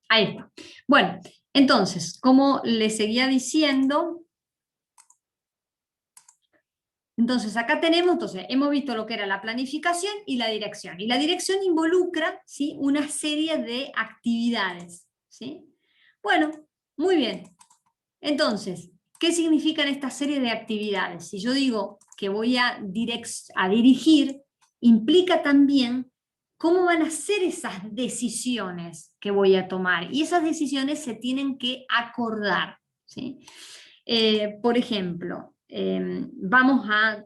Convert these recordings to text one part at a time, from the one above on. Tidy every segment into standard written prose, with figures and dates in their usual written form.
Ahí está. Bueno, entonces, como les seguía diciendo, entonces acá tenemos, entonces hemos visto lo que era la planificación y la dirección. Y la dirección involucra, ¿sí?, una serie de actividades, ¿sí? Bueno, muy bien. Entonces, ¿qué significan esta serie de actividades? Si yo digo que voy a dirigir, implica también cómo van a ser esas decisiones que voy a tomar. Y esas decisiones se tienen que acordar, ¿sí? Por ejemplo,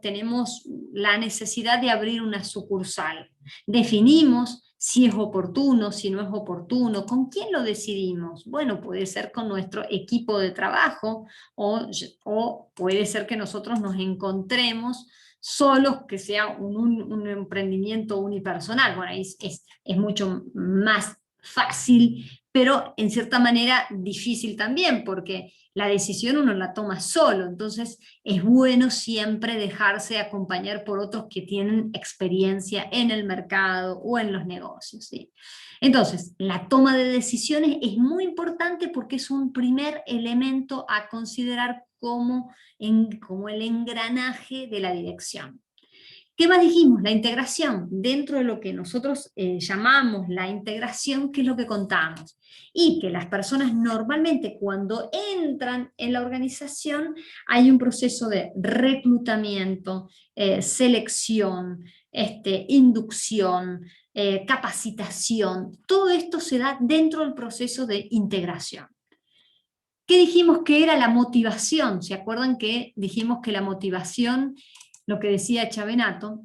tenemos la necesidad de abrir una sucursal. Definimos si es oportuno, si no es oportuno. ¿Con quién lo decidimos? Bueno, puede ser con nuestro equipo de trabajo o puede ser que nosotros nos encontremos solos, que sea un emprendimiento unipersonal. Bueno, ahí es mucho más fácil, pero en cierta manera difícil también, porque la decisión uno la toma solo, entonces es bueno siempre dejarse acompañar por otros que tienen experiencia en el mercado o en los negocios, ¿sí? Entonces, la toma de decisiones es muy importante porque es un primer elemento a considerar como el engranaje de la dirección. ¿Qué más dijimos? La integración. Dentro de lo que nosotros llamamos la integración, ¿qué es lo que contamos? Y que las personas normalmente cuando entran en la organización hay un proceso de reclutamiento, selección, inducción, capacitación. Todo esto se da dentro del proceso de integración. ¿Qué dijimos que era la motivación? ¿Se acuerdan que dijimos que la motivación, lo que decía Chavenato,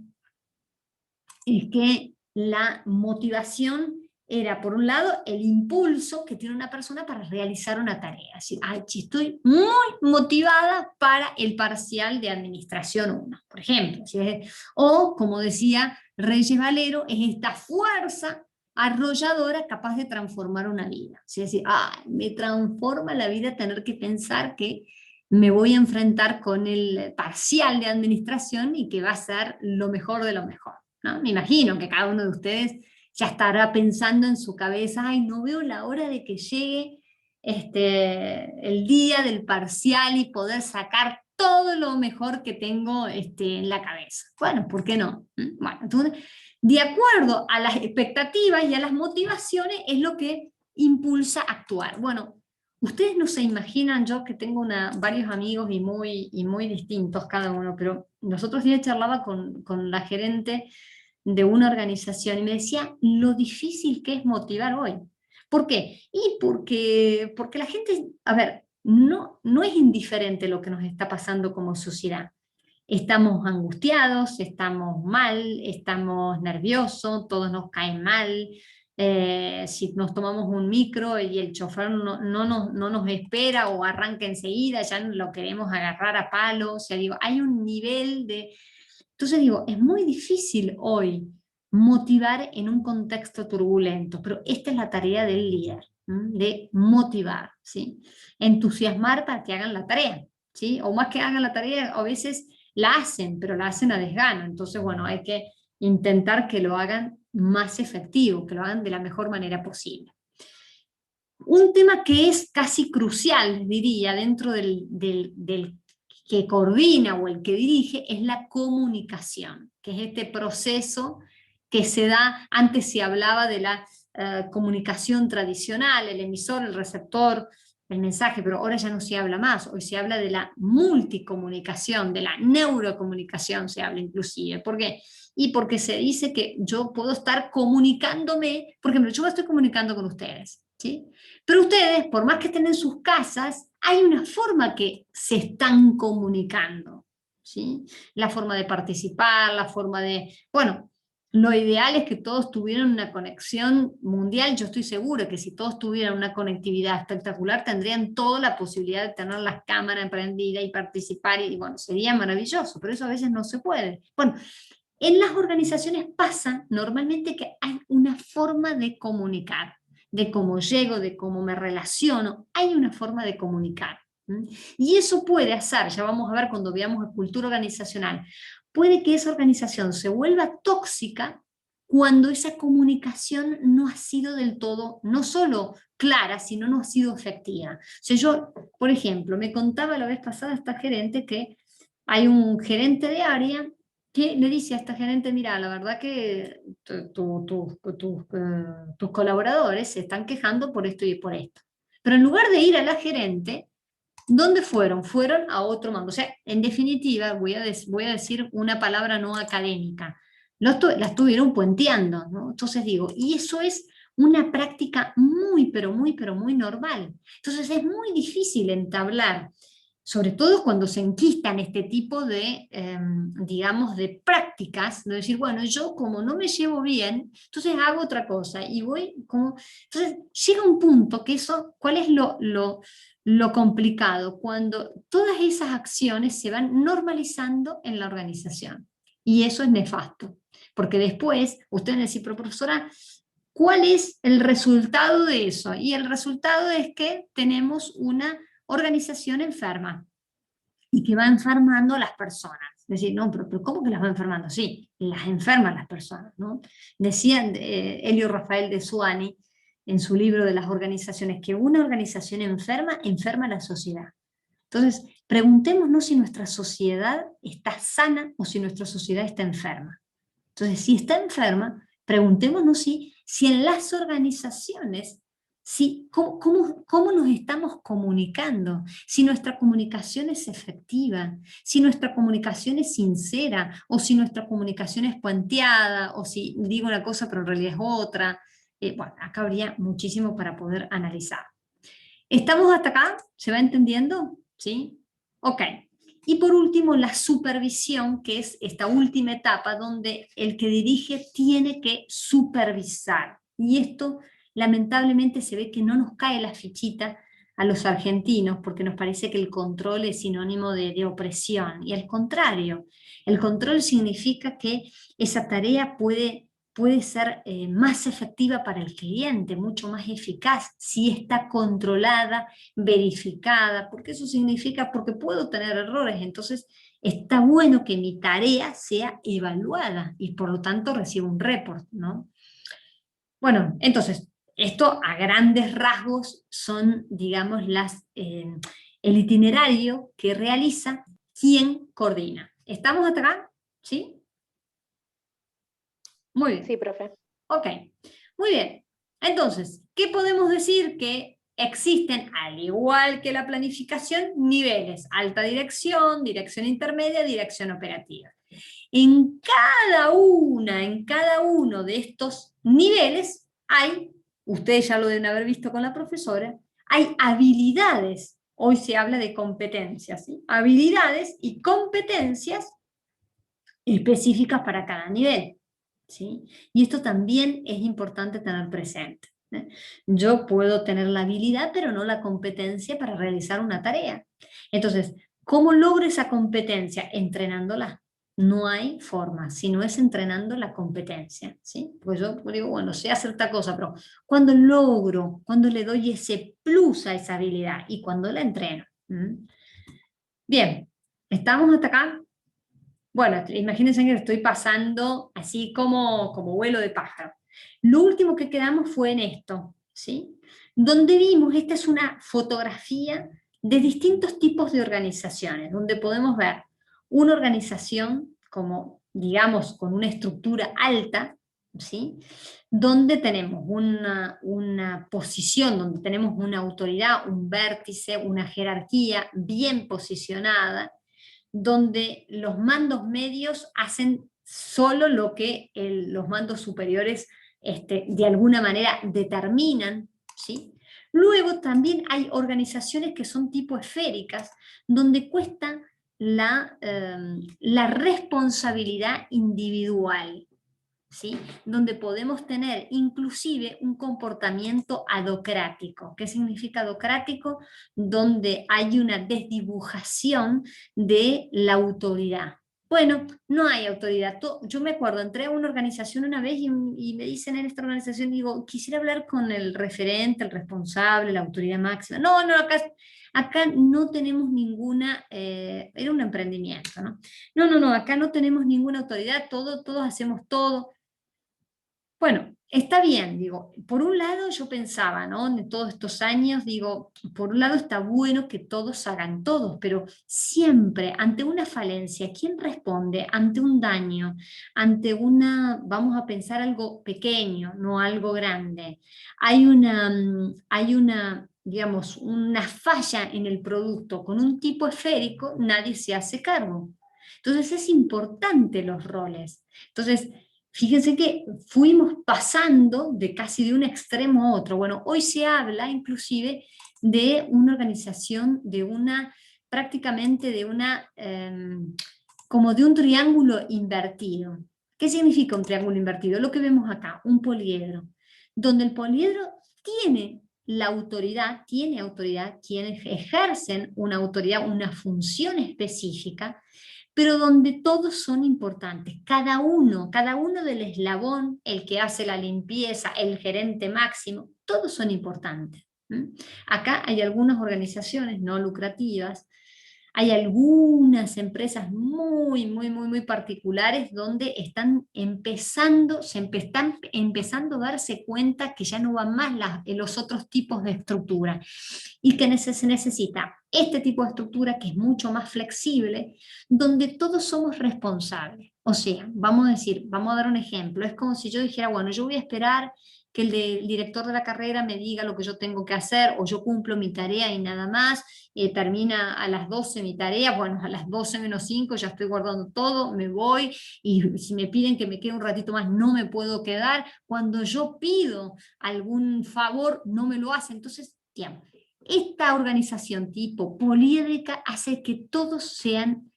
es que la motivación era, por un lado, el impulso que tiene una persona para realizar una tarea? Así, ay, estoy muy motivada para el parcial de Administración 1, por ejemplo. O, como decía Reyes Valero, es esta fuerza arrolladora capaz de transformar una vida. Es decir, me transforma la vida tener que pensar que me voy a enfrentar con el parcial de Administración y que va a ser lo mejor de lo mejor, ¿no? Me imagino que cada uno de ustedes ya estará pensando en su cabeza, ay, no veo la hora de que llegue el día del parcial y poder sacar todo lo mejor que tengo en la cabeza. Bueno, ¿por qué no? Bueno, entonces, de acuerdo a las expectativas y a las motivaciones es lo que impulsa a actuar. Bueno, ustedes no se imaginan, yo que tengo varios amigos y muy distintos cada uno, pero los otros días charlaba con la gerente de una organización y me decía lo difícil que es motivar hoy. ¿Por qué? Y porque la gente, a ver, no es indiferente lo que nos está pasando como sociedad. Estamos angustiados, estamos mal, estamos nerviosos, todos nos caen mal. Si nos tomamos un micro y el chofer no nos espera o arranca enseguida, ya lo queremos agarrar a palo. O sea, digo, hay un nivel de... Entonces digo, es muy difícil hoy motivar en un contexto turbulento, pero esta es la tarea del líder, de motivar, ¿sí? Entusiasmar para que hagan la tarea, ¿sí? O más que hagan la tarea, a veces la hacen, pero la hacen a desgano. Entonces, bueno, hay que intentar que lo hagan más efectivo, que lo hagan de la mejor manera posible. Un tema que es casi crucial, diría, dentro del que coordina o el que dirige, es la comunicación, que es este proceso que se da, antes se hablaba de la comunicación tradicional, el emisor, el receptor, el mensaje, pero ahora ya no se habla más, hoy se habla de la multicomunicación, de la neurocomunicación se habla inclusive. ¿Por qué? Y porque se dice que yo puedo estar comunicándome, por ejemplo, yo me estoy comunicando con ustedes, ¿sí? Pero ustedes, por más que estén en sus casas, hay una forma que se están comunicando, ¿sí? La forma de participar, la forma de... Bueno, lo ideal es que todos tuvieran una conexión mundial. Yo estoy segura que si todos tuvieran una conectividad espectacular, tendrían toda la posibilidad de tener las cámaras prendidas y participar, y bueno, sería maravilloso, pero eso a veces no se puede. Bueno, en las organizaciones pasa normalmente que hay una forma de comunicar, de cómo llego, de cómo me relaciono, hay una forma de comunicar. Y eso puede hacer, ya vamos a ver cuando veamos cultura organizacional, puede que esa organización se vuelva tóxica cuando esa comunicación no ha sido del todo, no solo clara, sino no ha sido efectiva. O sea, yo, por ejemplo, me contaba la vez pasada esta gerente que hay un gerente de área que le dice a esta gerente, mira, la verdad que tus colaboradores se están quejando por esto y por esto. Pero en lugar de ir a la gerente, ¿dónde fueron? Fueron a otro mando. O sea, en definitiva, voy a decir una palabra no académica. La estuvieron puenteando, ¿no? Entonces digo, y eso es una práctica muy, pero muy normal. Entonces es muy difícil entablar, sobre todo cuando se enquistan este tipo de, digamos, de prácticas, de decir, bueno, yo como no me llevo bien, entonces hago otra cosa y voy como... Entonces llega un punto que eso, ¿cuál es lo complicado? Cuando todas esas acciones se van normalizando en la organización. Y eso es nefasto, porque después usted me dice, pero profesora, ¿cuál es el resultado de eso? Y el resultado es que tenemos una organización enferma y que va enfermando a las personas. Es decir, no, pero ¿cómo que las va enfermando? Sí, las enferman las personas, ¿no? Decían Elio Rafael de Suani en su libro de las organizaciones que una organización enferma, enferma a la sociedad. Entonces, preguntémonos si nuestra sociedad está sana o si nuestra sociedad está enferma. Entonces, si está enferma, preguntémonos si en las organizaciones, cómo nos estamos comunicando, si nuestra comunicación es efectiva, si nuestra comunicación es sincera, o si nuestra comunicación es puenteada, o si digo una cosa pero en realidad es otra. Bueno, acá habría muchísimo para poder analizar. ¿Estamos hasta acá? ¿Se va entendiendo? ¿Sí? Ok. Y por último, la supervisión, que es esta última etapa donde el que dirige tiene que supervisar. Y esto, lamentablemente, se ve que no nos cae la fichita a los argentinos, porque nos parece que el control es sinónimo de opresión. Y al contrario, el control significa que esa tarea puede ser más efectiva para el cliente, mucho más eficaz, si está controlada, verificada, porque eso significa, porque puedo tener errores, entonces está bueno que mi tarea sea evaluada y por lo tanto reciba un report, ¿no? Bueno, entonces, esto a grandes rasgos son, digamos, el itinerario que realiza quien coordina. ¿Estamos hasta acá? ¿Sí? Muy bien. Sí, profe. Ok, muy bien. Entonces, ¿qué podemos decir? Que existen, al igual que la planificación, niveles: alta dirección, dirección intermedia, dirección operativa. En cada uno de estos niveles hay, ustedes ya lo deben haber visto con la profesora, hay habilidades. Hoy se habla de competencias, ¿sí? Habilidades y competencias específicas para cada nivel. ¿Sí? Y esto también es importante tener presente. Yo puedo tener la habilidad, pero no la competencia para realizar una tarea. Entonces, ¿cómo logro esa competencia? Entrenándola. No hay forma, si no es entrenando la competencia. ¿Sí? Pues yo digo, bueno, sé hacer esta cosa, pero cuando logro, cuando le doy ese plus a esa habilidad y cuando la entreno. Bien, ¿estamos hasta acá? Bueno, imagínense que estoy pasando así como vuelo de pájaro. Lo último que quedamos fue en esto, ¿sí? Donde vimos, esta es una fotografía de distintos tipos de organizaciones, donde podemos ver una organización como, digamos, con una estructura alta, ¿sí? Donde tenemos una posición, donde tenemos una autoridad, un vértice, una jerarquía bien posicionada, donde los mandos medios hacen solo lo que los mandos superiores de alguna manera determinan, ¿sí? Luego también hay organizaciones que son tipo esféricas, donde cuesta la responsabilidad individual, ¿sí? Donde podemos tener inclusive un comportamiento adocrático. ¿Qué significa adocrático? Donde hay una desdibujación de la autoridad. Bueno, no hay autoridad. Yo me acuerdo, entré a una organización una vez y me dicen en esta organización, digo, quisiera hablar con el referente, el responsable, la autoridad máxima. No, no, acá no tenemos ninguna, era un emprendimiento, ¿no? No, acá no tenemos ninguna autoridad, todos hacemos todo. Bueno, está bien, digo, por un lado yo pensaba, ¿no? En todos estos años, digo, por un lado está bueno que todos hagan todos, pero siempre ante una falencia, ¿quién responde? Ante un daño, ante una, vamos a pensar algo pequeño, no algo grande. Hay una, digamos, una falla en el producto con un tipo esférico, nadie se hace cargo. Entonces es importante los roles. Entonces, fíjense que fuimos pasando de casi de un extremo a otro. Bueno, hoy se habla inclusive de una organización, de una, prácticamente de una, como de un triángulo invertido. ¿Qué significa un triángulo invertido? Lo que vemos acá, un poliedro, donde el poliedro tiene autoridad, quienes ejercen una autoridad, una función específica, pero donde todos son importantes, cada uno del eslabón, el que hace la limpieza, el gerente máximo, todos son importantes. Acá hay algunas organizaciones no lucrativas, hay algunas empresas muy particulares donde están empezando, están empezando a darse cuenta que ya no van más los otros tipos de estructura y que se necesita este tipo de estructura que es mucho más flexible, donde todos somos responsables. O sea, vamos a decir, vamos a dar un ejemplo, es como si yo dijera, bueno, yo voy a esperar que el director de la carrera me diga lo que yo tengo que hacer, o yo cumplo mi tarea y nada más, termina a las 12 mi tarea, bueno, a las 12 menos 5 ya estoy guardando todo, me voy, y si me piden que me quede un ratito más, no me puedo quedar, cuando yo pido algún favor, no me lo hacen, entonces, tiempo. Esta organización tipo poliédrica hace que todos sean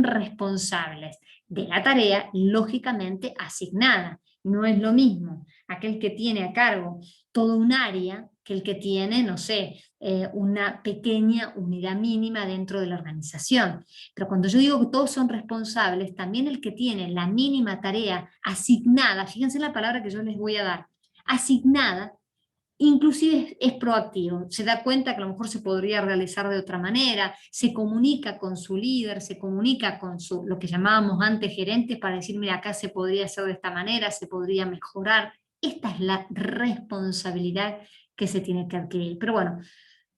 responsables de la tarea lógicamente asignada. No es lo mismo aquel que tiene a cargo todo un área que el que tiene, no sé, una pequeña unidad mínima dentro de la organización. Pero cuando yo digo que todos son responsables, también el que tiene la mínima tarea asignada, fíjense en la palabra que yo les voy a dar, asignada, inclusive es proactivo, se da cuenta que a lo mejor se podría realizar de otra manera, se comunica con su líder, se comunica con lo que llamábamos antes gerentes para decir, mira, acá se podría hacer de esta manera, se podría mejorar. Esta es la responsabilidad que se tiene que adquirir. Pero bueno,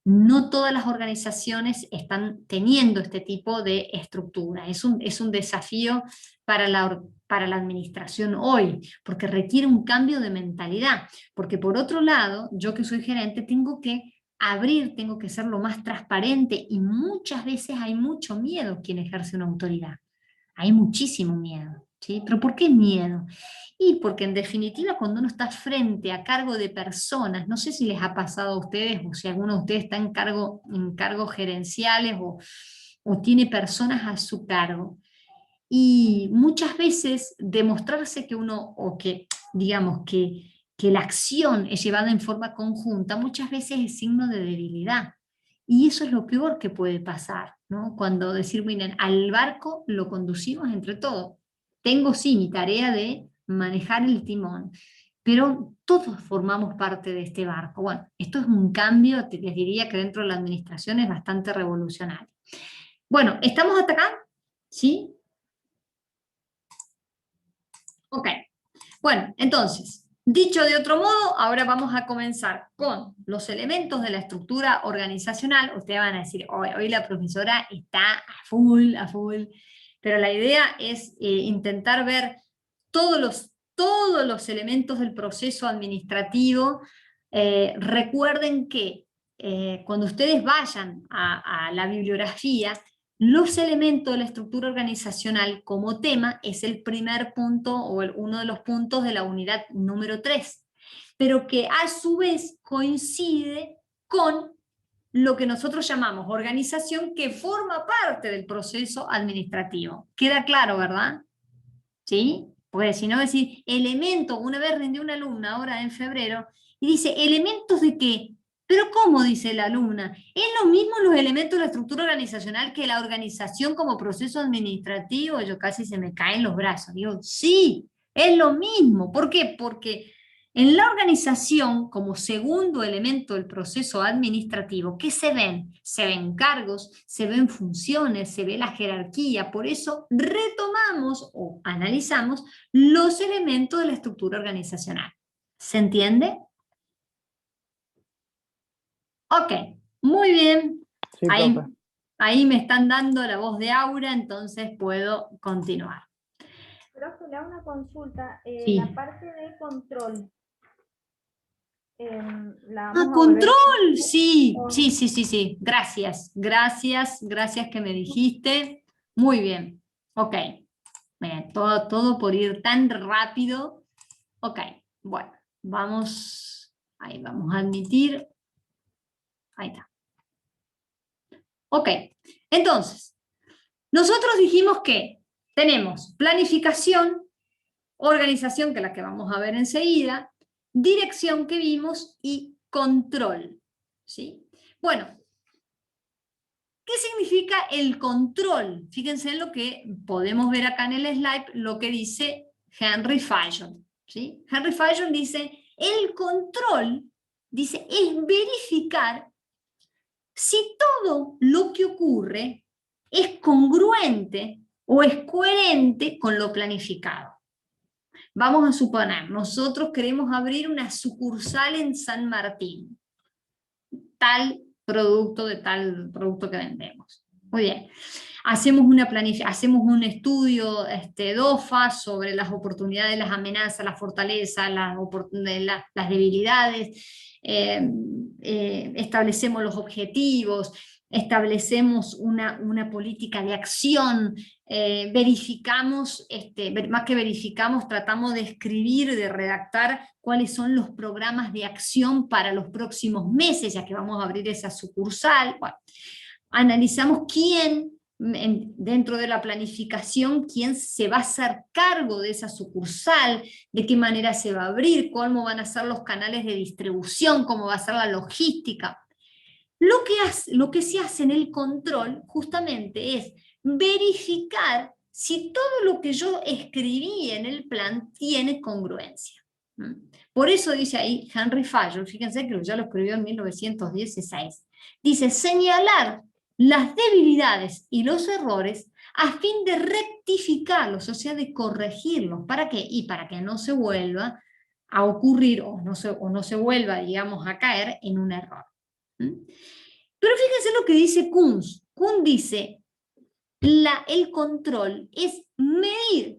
no todas las organizaciones están teniendo este tipo de estructura. Es un desafío para la administración hoy, porque requiere un cambio de mentalidad. Porque por otro lado, yo que soy gerente, tengo que abrir, tengo que ser lo más transparente y muchas veces hay mucho miedo quien ejerce una autoridad. Hay muchísimo miedo, ¿sí? ¿Pero por qué miedo? Y porque en definitiva cuando uno está frente a cargo de personas, no sé si les ha pasado a ustedes o si alguno de ustedes está en cargos gerenciales o tiene personas a su cargo. Y muchas veces demostrarse que uno, o que digamos que la acción es llevada en forma conjunta, muchas veces es signo de debilidad. Y eso es lo peor que puede pasar, ¿no? Cuando decir, miren, al barco lo conducimos entre todos. Tengo sí mi tarea de manejar el timón, pero todos formamos parte de este barco. Bueno, esto es un cambio, les diría que dentro de la administración es bastante revolucionario. Bueno, ¿estamos hasta acá? ¿Sí? Ok. Bueno, entonces, dicho de otro modo, ahora vamos a comenzar con los elementos de la estructura organizacional. Ustedes van a decir, hoy la profesora está a full, pero la idea es intentar ver todos los elementos del proceso administrativo. Recuerden que cuando ustedes vayan a la bibliografía, los elementos de la estructura organizacional como tema es el primer punto o uno de los puntos de la unidad número 3, pero que a su vez coincide con lo que nosotros llamamos organización que forma parte del proceso administrativo. ¿Queda claro, verdad? ¿Sí? Porque si no decir elementos, una vez rindió una alumna ahora en febrero y dice, ¿elementos de qué? Pero ¿cómo dice la alumna? ¿Es lo mismo los elementos de la estructura organizacional que la organización como proceso administrativo? Yo casi se me caen los brazos. Digo, sí, es lo mismo. ¿Por qué? Porque En la organización, como segundo elemento del proceso administrativo, ¿qué se ven? Se ven cargos, se ven funciones, se ve la jerarquía. Por eso retomamos o analizamos los elementos de la estructura organizacional. ¿Se entiende? Ok, muy bien. Sí, Ahí, profe. ahí me están dando la voz de Aura, entonces puedo continuar. Profe, le hago una consulta. Sí. La parte de control, la Ah, vamos a control, volver. sí. Gracias que me dijiste. Muy bien, ok. Bien, todo por ir tan rápido. Ok, bueno, vamos a admitir. Ahí está. Ok, entonces, nosotros dijimos que tenemos planificación, organización, que es la que vamos a ver enseguida, dirección que vimos y control. ¿Sí? Bueno, ¿qué significa el control? Fíjense en lo que podemos ver acá en el slide, lo que dice Henry Fayol. ¿Sí? Henry Fayol dice, el control, dice, es verificar si todo lo que ocurre es congruente o es coherente con lo planificado. Vamos a suponer, nosotros queremos abrir una sucursal en San Martín, tal producto que vendemos. Muy bien. Hacemos un estudio DOFA sobre las oportunidades, las amenazas, las fortalezas, las debilidades, establecemos los objetivos, establecemos una política de acción, verificamos, más que verificamos, tratamos de escribir, de redactar cuáles son los programas de acción para los próximos meses, ya que vamos a abrir esa sucursal. Bueno, analizamos quién, dentro de la planificación, quién se va a hacer cargo de esa sucursal, de qué manera se va a abrir, cómo van a ser los canales de distribución, cómo va a ser la logística. Lo que se hace en el control justamente es verificar si todo lo que yo escribí en el plan tiene congruencia. Por eso dice ahí Henry Fayol, fíjense que ya lo escribió en 1916, dice señalar las debilidades y los errores a fin de rectificarlos, o sea, de corregirlos. ¿Para qué? Y para que no se vuelva a ocurrir o no se vuelva, digamos, a caer en un error. Pero fíjense lo que dice Kunz. Kunz dice, el control es medir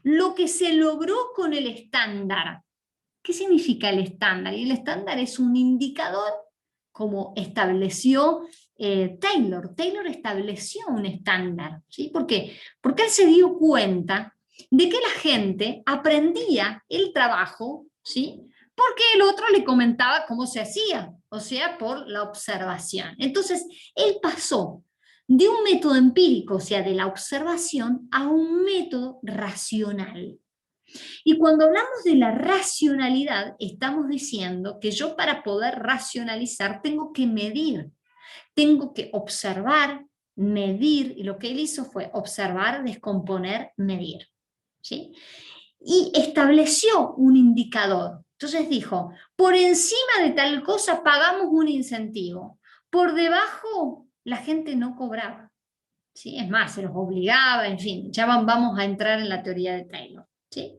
lo que se logró con el estándar. ¿Qué significa el estándar? Y el estándar es un indicador, como estableció Taylor. Taylor estableció un estándar. ¿Sí? ¿Por qué? Porque él se dio cuenta de que la gente aprendía el trabajo, ¿sí? Porque el otro le comentaba cómo se hacía, o sea, por la observación. Entonces, él pasó de un método empírico, o sea, de la observación, a un método racional. Y cuando hablamos de la racionalidad, estamos diciendo que yo para poder racionalizar tengo que medir, tengo que observar, medir, y lo que él hizo fue observar, descomponer, medir. ¿Sí? Y estableció un indicador. Entonces dijo, por encima de tal cosa pagamos un incentivo, por debajo la gente no cobraba. ¿Sí? Es más, se los obligaba, en fin, ya vamos a entrar en la teoría de Taylor. ¿Sí?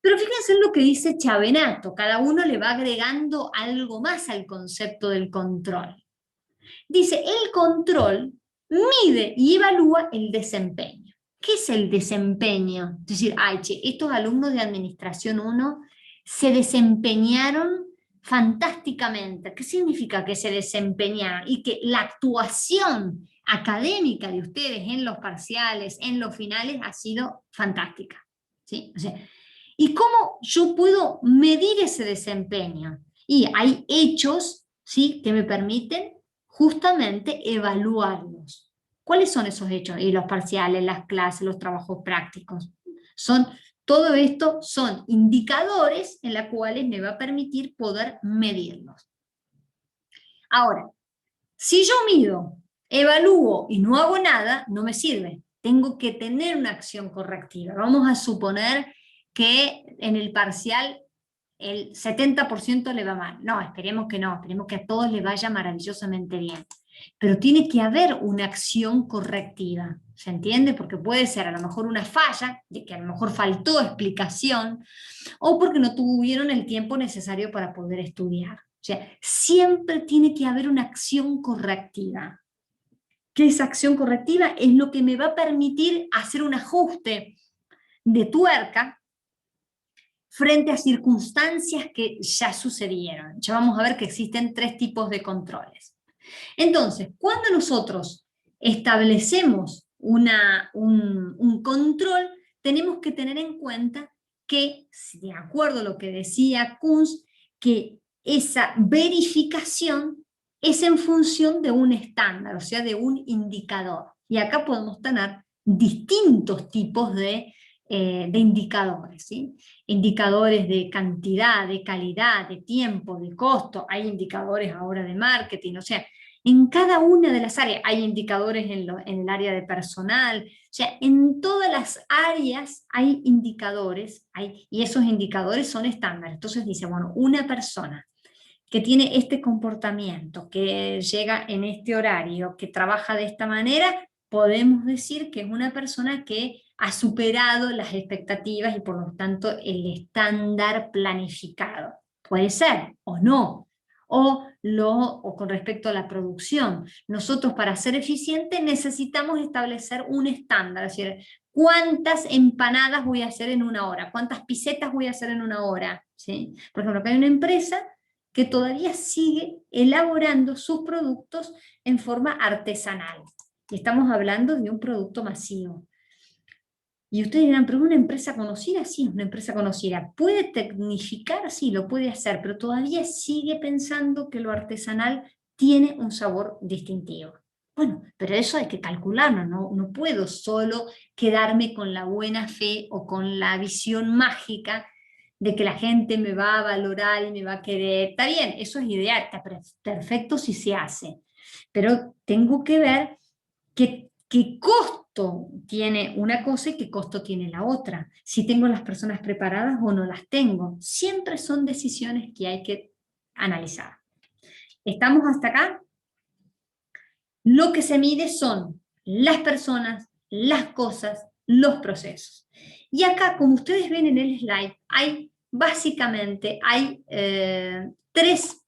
Pero fíjense en lo que dice Chavenato, cada uno le va agregando algo más al concepto del control. Dice, el control mide y evalúa el desempeño. ¿Qué es el desempeño? Es decir, ay, che, estos alumnos de Administración 1 se desempeñaron fantásticamente. ¿Qué significa que se desempeñaron? Y que la actuación académica de ustedes en los parciales, en los finales, ha sido fantástica. ¿Sí? O sea, ¿y cómo yo puedo medir ese desempeño? Y hay hechos, ¿sí?, que me permiten justamente evaluarlos. ¿Cuáles son esos hechos? Y los parciales, las clases, los trabajos prácticos. Todo esto son indicadores en los cuales me va a permitir poder medirlos. Ahora, si yo mido, evalúo y no hago nada, no me sirve. Tengo que tener una acción correctiva. Vamos a suponer que en el parcial el 70% le va mal. No, esperemos que no, esperemos que a todos les vaya maravillosamente bien. Pero tiene que haber una acción correctiva, ¿se entiende? Porque puede ser a lo mejor una falla, de que a lo mejor faltó explicación, o porque no tuvieron el tiempo necesario para poder estudiar. O sea, siempre tiene que haber una acción correctiva. Que esa acción correctiva es lo que me va a permitir hacer un ajuste de tuerca frente a circunstancias que ya sucedieron. Ya vamos a ver que existen 3 tipos de controles. Entonces, cuando nosotros establecemos un control, tenemos que tener en cuenta que, de acuerdo a lo que decía Kunz, que esa verificación es en función de un estándar, o sea, de un indicador. Y acá podemos tener distintos tipos de indicadores, ¿sí? Indicadores de cantidad, de calidad, de tiempo, de costo, hay indicadores ahora de marketing, o sea, en cada una de las áreas, hay indicadores en el área de personal, o sea, en todas las áreas hay indicadores, y esos indicadores son estándares. Entonces dice, bueno, una persona que tiene este comportamiento, que llega en este horario, que trabaja de esta manera, podemos decir que es una persona que ha superado las expectativas y por lo tanto el estándar planificado. Puede ser o no. O con respecto a la producción. Nosotros para ser eficientes necesitamos establecer un estándar, es decir, ¿cuántas empanadas voy a hacer en una hora? ¿Cuántas pisetas voy a hacer en una hora? ¿Sí? Por ejemplo, acá hay una empresa que todavía sigue elaborando sus productos en forma artesanal. Y estamos hablando de un producto masivo. Y ustedes dirán, pero una empresa conocida, sí, es una empresa conocida. ¿Puede tecnificar? Sí, lo puede hacer, pero todavía sigue pensando que lo artesanal tiene un sabor distintivo. Bueno, pero eso hay que calcularlo, no puedo solo quedarme con la buena fe o con la visión mágica de que la gente me va a valorar y me va a querer. Está bien, eso es ideal, está perfecto si se hace, pero tengo que ver qué costo tiene una cosa y qué costo tiene la otra. Si tengo las personas preparadas o no las tengo. Siempre son decisiones que hay que analizar. ¿Estamos hasta acá? Lo que se mide son las personas, las cosas, los procesos. Y acá, como ustedes ven en el slide, básicamente hay tres,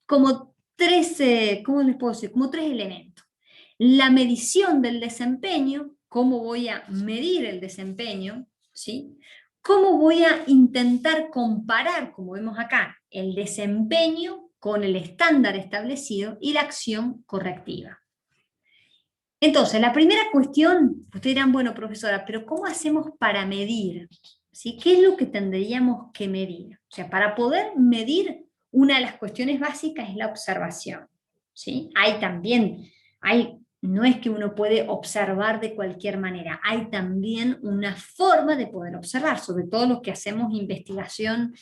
¿cómo les puedo decir? Como 3 elementos. La medición del desempeño, cómo voy a medir el desempeño, ¿sí? Cómo voy a intentar comparar, como vemos acá, el desempeño con el estándar establecido y la acción correctiva. Entonces, la primera cuestión, ustedes dirán, bueno, profesora, pero ¿cómo hacemos para medir? ¿Sí? ¿Qué es lo que tendríamos que medir? O sea, para poder medir, una de las cuestiones básicas es la observación. ¿Sí? No es que uno puede observar de cualquier manera, hay también una forma de poder observar, sobre todo los que hacemos investigación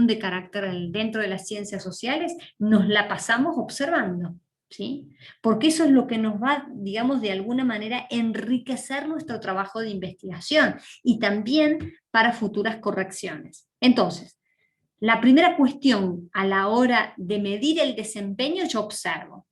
de carácter dentro de las ciencias sociales, nos la pasamos observando. ¿Sí? Porque eso es lo que nos va, digamos, de alguna manera enriquecer nuestro trabajo de investigación y también para futuras correcciones. Entonces, la primera cuestión a la hora de medir el desempeño, yo observo.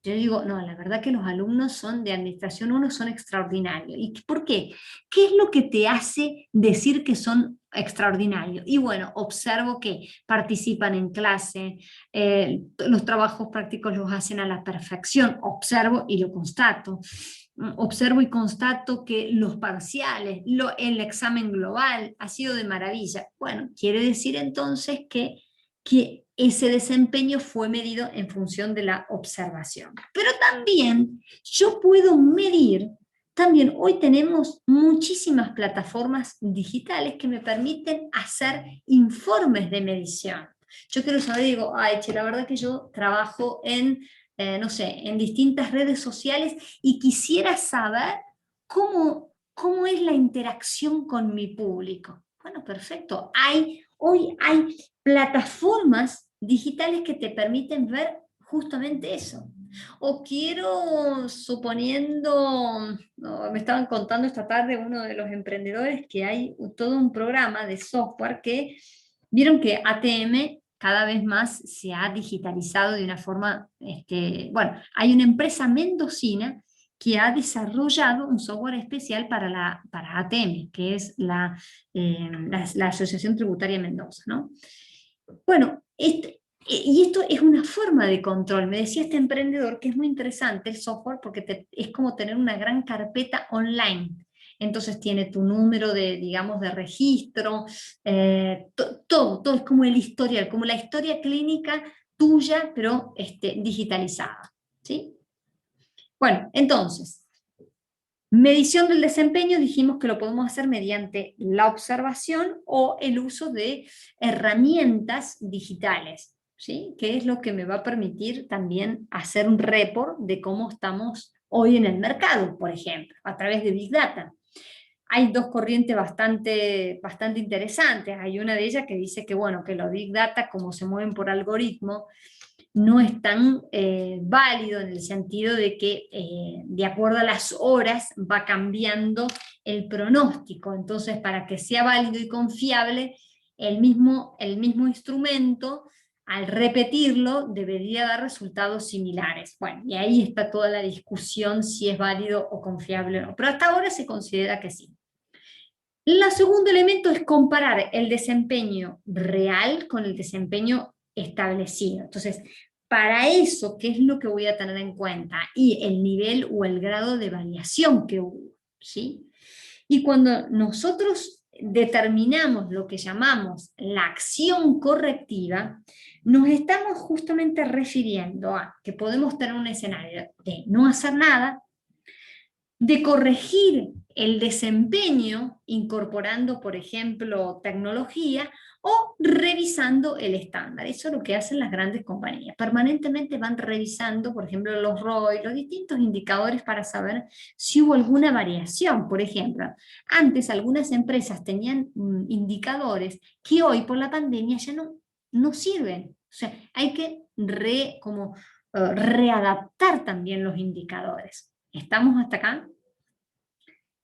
Yo digo, no, la verdad que los alumnos de Administración 1 son extraordinarios. ¿Y por qué? ¿Qué es lo que te hace decir que son extraordinarios? Y bueno, observo que participan en clase, los trabajos prácticos los hacen a la perfección, observo y lo constato. Observo y constato que los parciales, el examen global ha sido de maravilla. Bueno, quiere decir entonces que ese desempeño fue medido en función de la observación. Pero también yo puedo medir, también hoy tenemos muchísimas plataformas digitales que me permiten hacer informes de medición. Yo quiero saber, digo, ay, che, la verdad que yo trabajo no sé, en distintas redes sociales y quisiera saber cómo es la interacción con mi público. Bueno, perfecto. Hoy hay plataformas digitales que te permiten ver justamente eso. O quiero, suponiendo, no, me estaban contando esta tarde uno de los emprendedores que hay todo un programa de software que, vieron que ATM cada vez más se ha digitalizado de una forma, bueno, hay una empresa mendocina que ha desarrollado un software especial para ATM, que es la Asociación Tributaria Mendoza, ¿no? Bueno, y esto es una forma de control. Me decía este emprendedor que es muy interesante el software porque es como tener una gran carpeta online. Entonces tiene tu número de, digamos, de registro, todo es como el historial, como la historia clínica tuya, pero digitalizada. ¿Sí? Bueno, entonces, medición del desempeño, dijimos que lo podemos hacer mediante la observación o el uso de herramientas digitales, ¿sí? Que es lo que me va a permitir también hacer un report de cómo estamos hoy en el mercado, por ejemplo, a través de Big Data. Hay dos corrientes bastante interesantes. Hay una de ellas que dice que, bueno, que los Big Data, como se mueven por algoritmo, no es tan válido en el sentido de que de acuerdo a las horas va cambiando el pronóstico. Entonces, para que sea válido y confiable, el mismo instrumento, al repetirlo, debería dar resultados similares. Bueno, y ahí está toda la discusión si es válido o confiable o no. Pero hasta ahora se considera que sí. El segundo elemento es comparar el desempeño real con el desempeño establecido. Entonces, para eso, ¿qué es lo que voy a tener en cuenta? Y el nivel o el grado de variación que hubo, ¿sí? Y cuando nosotros determinamos lo que llamamos la acción correctiva, nos estamos justamente refiriendo a que podemos tener un escenario de no hacer nada, de corregir el desempeño incorporando, por ejemplo, tecnología o revisando el estándar. Eso es lo que hacen las grandes compañías. Permanentemente van revisando, por ejemplo, los ROI, los distintos indicadores para saber si hubo alguna variación. Por ejemplo, antes algunas empresas tenían indicadores que hoy por la pandemia ya no sirven. O sea, hay que readaptar también los indicadores. ¿Estamos hasta acá?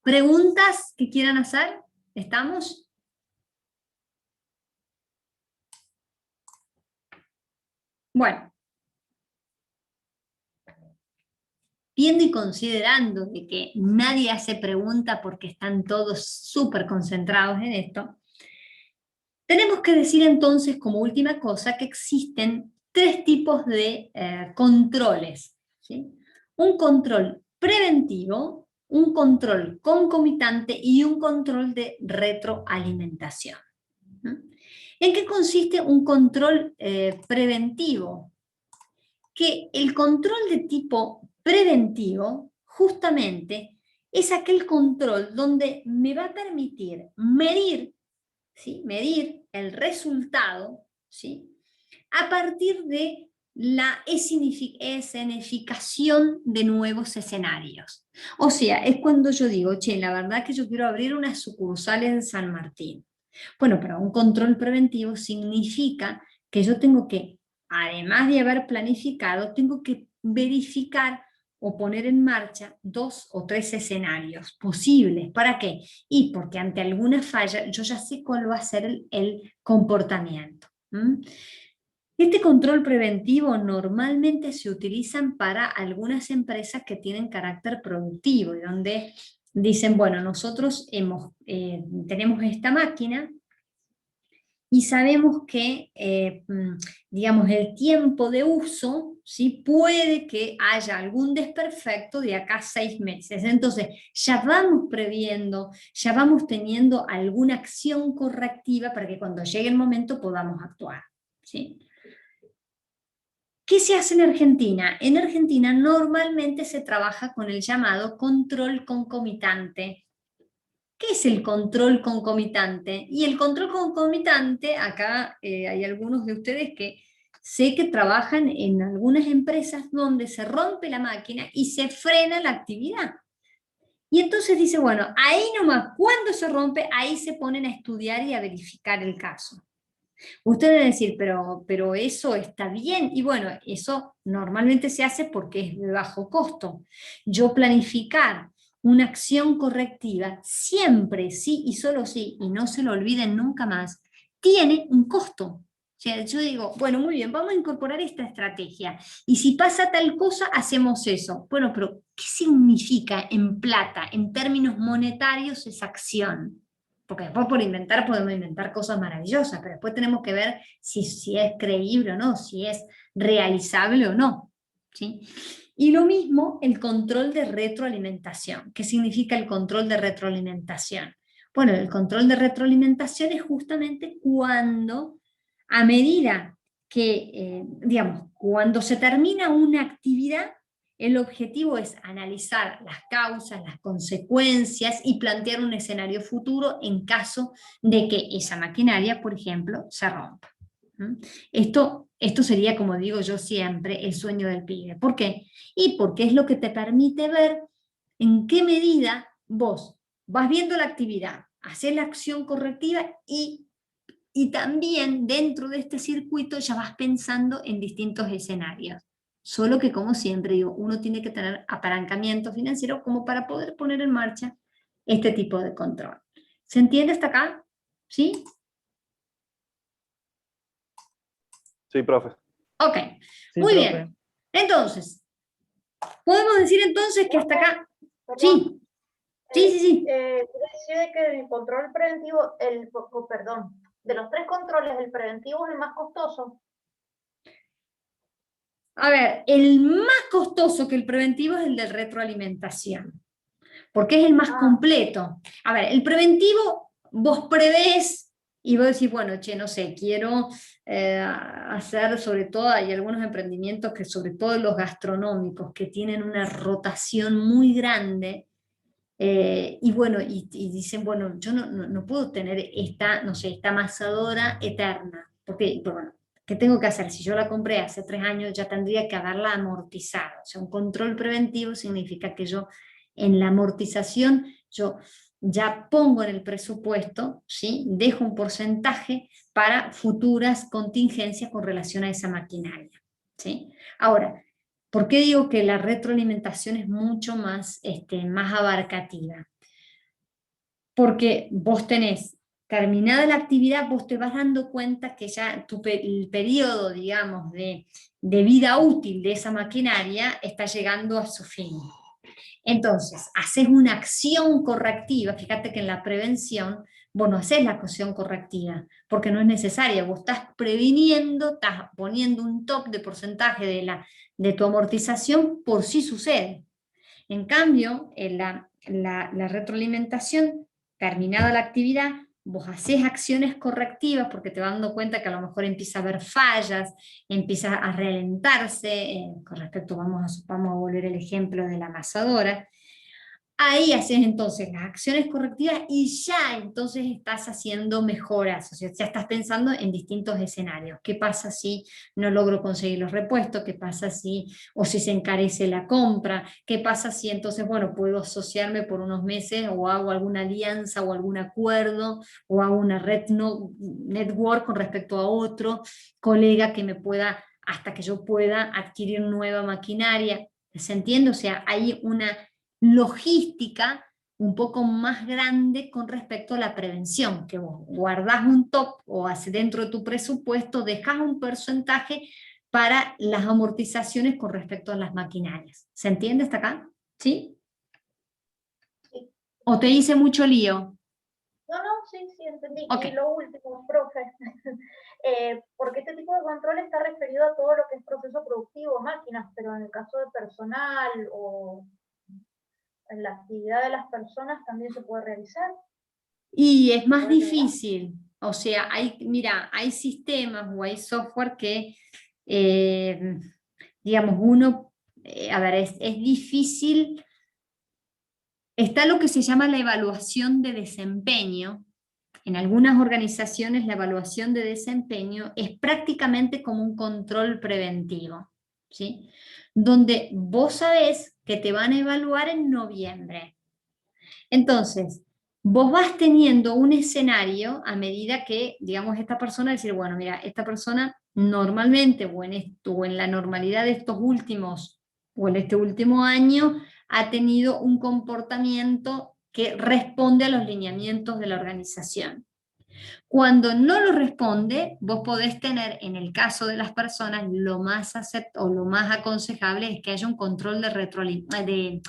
¿Preguntas que quieran hacer? ¿Estamos? Bueno, viendo y considerando de que nadie hace pregunta porque están todos súper concentrados en esto, tenemos que decir entonces como última cosa que existen tres tipos de controles, ¿sí? Un control preventivo, un control concomitante y un control de retroalimentación. ¿En qué consiste un control preventivo? Que el control de tipo preventivo justamente es aquel control donde me va a permitir medir, ¿sí? Medir el resultado, ¿sí? A partir de la escenificación de nuevos escenarios. O sea, es cuando yo digo, che, la verdad que yo quiero abrir una sucursal en San Martín. Bueno, pero un control preventivo significa que yo tengo que, además de haber planificado, tengo que verificar o poner en marcha 2 o 3 escenarios posibles. ¿Para qué? Y porque ante alguna falla yo ya sé cuál va a ser el comportamiento. Este control preventivo normalmente se utilizan para algunas empresas que tienen carácter productivo y donde dicen, bueno, nosotros tenemos esta máquina y sabemos que, digamos, el tiempo de uso, ¿sí? Puede que haya algún desperfecto de acá a 6 meses. Entonces, ya vamos previendo, ya vamos teniendo alguna acción correctiva para que cuando llegue el momento podamos actuar, ¿sí? ¿Qué se hace en Argentina? En Argentina normalmente se trabaja con el llamado control concomitante. ¿Qué es el control concomitante? Y el control concomitante, acá hay algunos de ustedes que sé que trabajan en algunas empresas donde se rompe la máquina y se frena la actividad. Y entonces dice, bueno, ahí nomás, cuando se rompe, ahí se ponen a estudiar y a verificar el caso. Ustedes van a decir, pero eso está bien, y bueno, eso normalmente se hace porque es de bajo costo. Yo planificar una acción correctiva siempre, sí y solo sí, y no se lo olviden nunca más, tiene un costo. O sea, yo digo, bueno, muy bien, vamos a incorporar esta estrategia. Y si pasa tal cosa, hacemos eso. Bueno, pero ¿qué significa en plata, en términos monetarios, esa acción? Porque después por inventar podemos inventar cosas maravillosas, pero después tenemos que ver si es creíble o no, si es realizable o no. ¿Sí? Y lo mismo el control de retroalimentación. ¿Qué significa el control de retroalimentación? Bueno, el control de retroalimentación es justamente cuando, a medida que, digamos, cuando se termina una actividad, el objetivo es analizar las causas, las consecuencias y plantear un escenario futuro en caso de que esa maquinaria, por ejemplo, se rompa. Esto sería, como digo yo siempre, el sueño del pibe. ¿Por qué? Y porque es lo que te permite ver en qué medida vos vas viendo la actividad, haces la acción correctiva y también dentro de este circuito ya vas pensando en distintos escenarios. Solo que, como siempre digo, uno tiene que tener apalancamiento financiero como para poder poner en marcha este tipo de control. ¿Se entiende hasta acá? ¿Sí? Sí, profe. Ok, Sí, muy profe. bien. Entonces, podemos decir entonces que hasta acá... Perdón, Sí, sí, sí. quiere decir de que el control preventivo, perdón, de los 3 controles, el preventivo es el más costoso. A ver, el más costoso que el preventivo es el de retroalimentación, porque es el más completo. A ver, el preventivo, vos prevés y vos decís, bueno, che, no sé, quiero hacer, sobre todo, hay algunos emprendimientos que, sobre todo los gastronómicos, que tienen una rotación muy grande, y bueno, y dicen, bueno, yo no puedo tener esta, no sé, esta amasadora eterna, porque, pues bueno, ¿qué tengo que hacer? Si yo la compré hace 3 años, ya tendría que haberla amortizado. O sea, un control preventivo significa que yo en la amortización, yo ya pongo en el presupuesto, ¿sí? Dejo un porcentaje para futuras contingencias con relación a esa maquinaria, ¿sí? Ahora, ¿por qué digo que la retroalimentación es mucho más, más abarcativa? Porque vos tenés terminada la actividad, vos te vas dando cuenta que ya el periodo, digamos, de vida útil de esa maquinaria está llegando a su fin. Entonces, haces una acción correctiva. Fíjate que en la prevención vos no haces la acción correctiva, porque no es necesaria. Vos estás previniendo, estás poniendo un top de porcentaje de tu amortización por si sucede. En cambio, en la retroalimentación, terminada la actividad, vos haces acciones correctivas porque te vas dando cuenta que a lo mejor empieza a haber fallas, empieza a ralentarse, con respecto, vamos a volver el ejemplo de la amasadora. Ahí haces entonces las acciones correctivas y ya entonces estás haciendo mejoras, o sea, ya estás pensando en distintos escenarios. ¿Qué pasa si no logro conseguir los repuestos? ¿Qué pasa si, o si se encarece la compra? ¿Qué pasa si entonces, bueno, puedo asociarme por unos meses o hago alguna alianza o algún acuerdo o hago una red network con respecto a otro colega que me pueda, hasta que yo pueda adquirir nueva maquinaria? ¿Se entiende? O sea, hay una logística un poco más grande con respecto a la prevención, que vos guardás un top o hace dentro de tu presupuesto, dejas un porcentaje para las amortizaciones con respecto a las maquinarias. ¿Se entiende hasta acá? ¿Sí? Sí. ¿O te hice mucho lío? No, sí, entendí. Okay. Y lo último, profe, porque este tipo de control está referido a todo lo que es proceso productivo, máquinas, pero en el caso de personal o en la actividad de las personas también se puede realizar. Y es más difícil, o sea, mira, hay sistemas o hay software que, digamos, uno, a ver, es difícil. Está lo que se llama la evaluación de desempeño. En algunas organizaciones la evaluación de desempeño es prácticamente como un control preventivo, ¿sí? Donde vos sabés que te van a evaluar en noviembre. Entonces, vos vas teniendo un escenario a medida que, digamos, esta persona, decir, bueno, mira, esta persona normalmente, o en esto, o en la normalidad de estos últimos, o en este último año, ha tenido un comportamiento que responde a los lineamientos de la organización. Cuando no lo responde, vos podés tener, en el caso de las personas, o lo más aconsejable es que haya un control de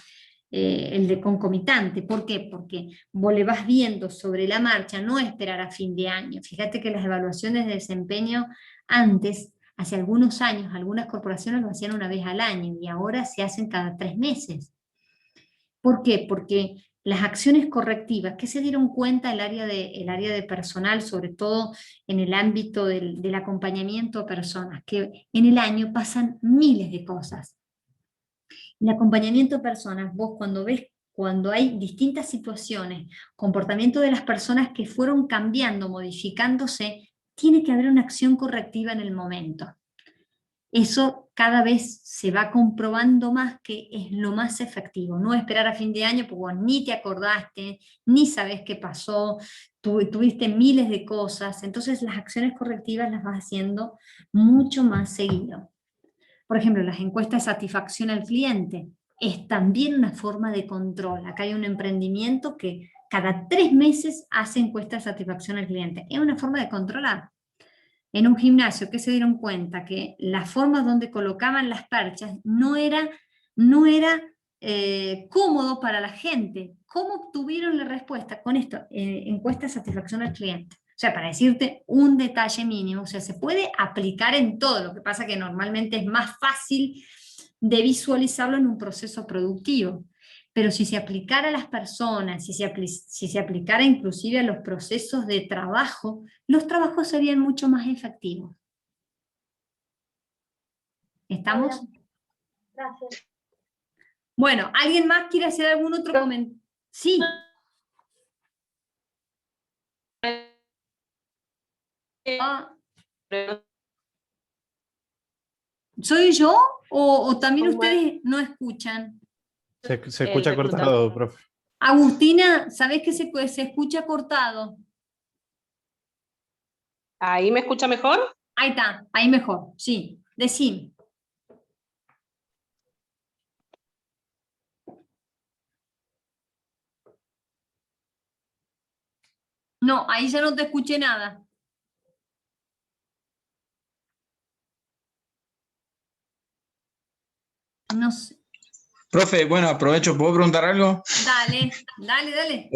el de concomitante. ¿Por qué? Porque vos le vas viendo sobre la marcha, no esperar a fin de año. Fíjate que las evaluaciones de desempeño antes, hace algunos años, algunas corporaciones lo hacían una vez al año y ahora se hacen cada 3 meses. ¿Por qué? Porque las acciones correctivas que se dieron cuenta el área de personal, sobre todo en el ámbito del acompañamiento a personas, que en el año pasan miles de cosas. El acompañamiento a personas, vos cuando hay distintas situaciones, comportamiento de las personas que fueron cambiando, modificándose, tiene que haber una acción correctiva en el momento. Eso cada vez se va comprobando más que es lo más efectivo, no esperar a fin de año porque vos ni te acordaste, ni sabés qué pasó, tuviste miles de cosas, entonces las acciones correctivas las vas haciendo mucho más seguido. Por ejemplo, las encuestas de satisfacción al cliente es también una forma de control. Acá hay un emprendimiento que cada 3 meses hace encuestas de satisfacción al cliente. Es una forma de controlar. En un gimnasio que se dieron cuenta que la forma donde colocaban las perchas no era cómodo para la gente. ¿Cómo obtuvieron la respuesta? Con esto, encuesta de satisfacción al cliente. O sea, para decirte un detalle mínimo, o sea, se puede aplicar en todo, lo que pasa que normalmente es más fácil de visualizarlo en un proceso productivo. Pero si se aplicara a las personas, si se aplicara inclusive a los procesos de trabajo, los trabajos serían mucho más efectivos. ¿Estamos? Gracias. Bueno, ¿alguien más quiere hacer algún otro comentario? Sí. Ah, ¿soy yo o también ustedes no escuchan? Se escucha cortado, profe. Agustina, ¿sabés que se escucha cortado? ¿Ahí me escucha mejor? Ahí está, ahí mejor, sí. Decime. No, ahí ya no te escuché nada. No sé. Profe, bueno, aprovecho, ¿puedo preguntar algo? Dale, dale, dale.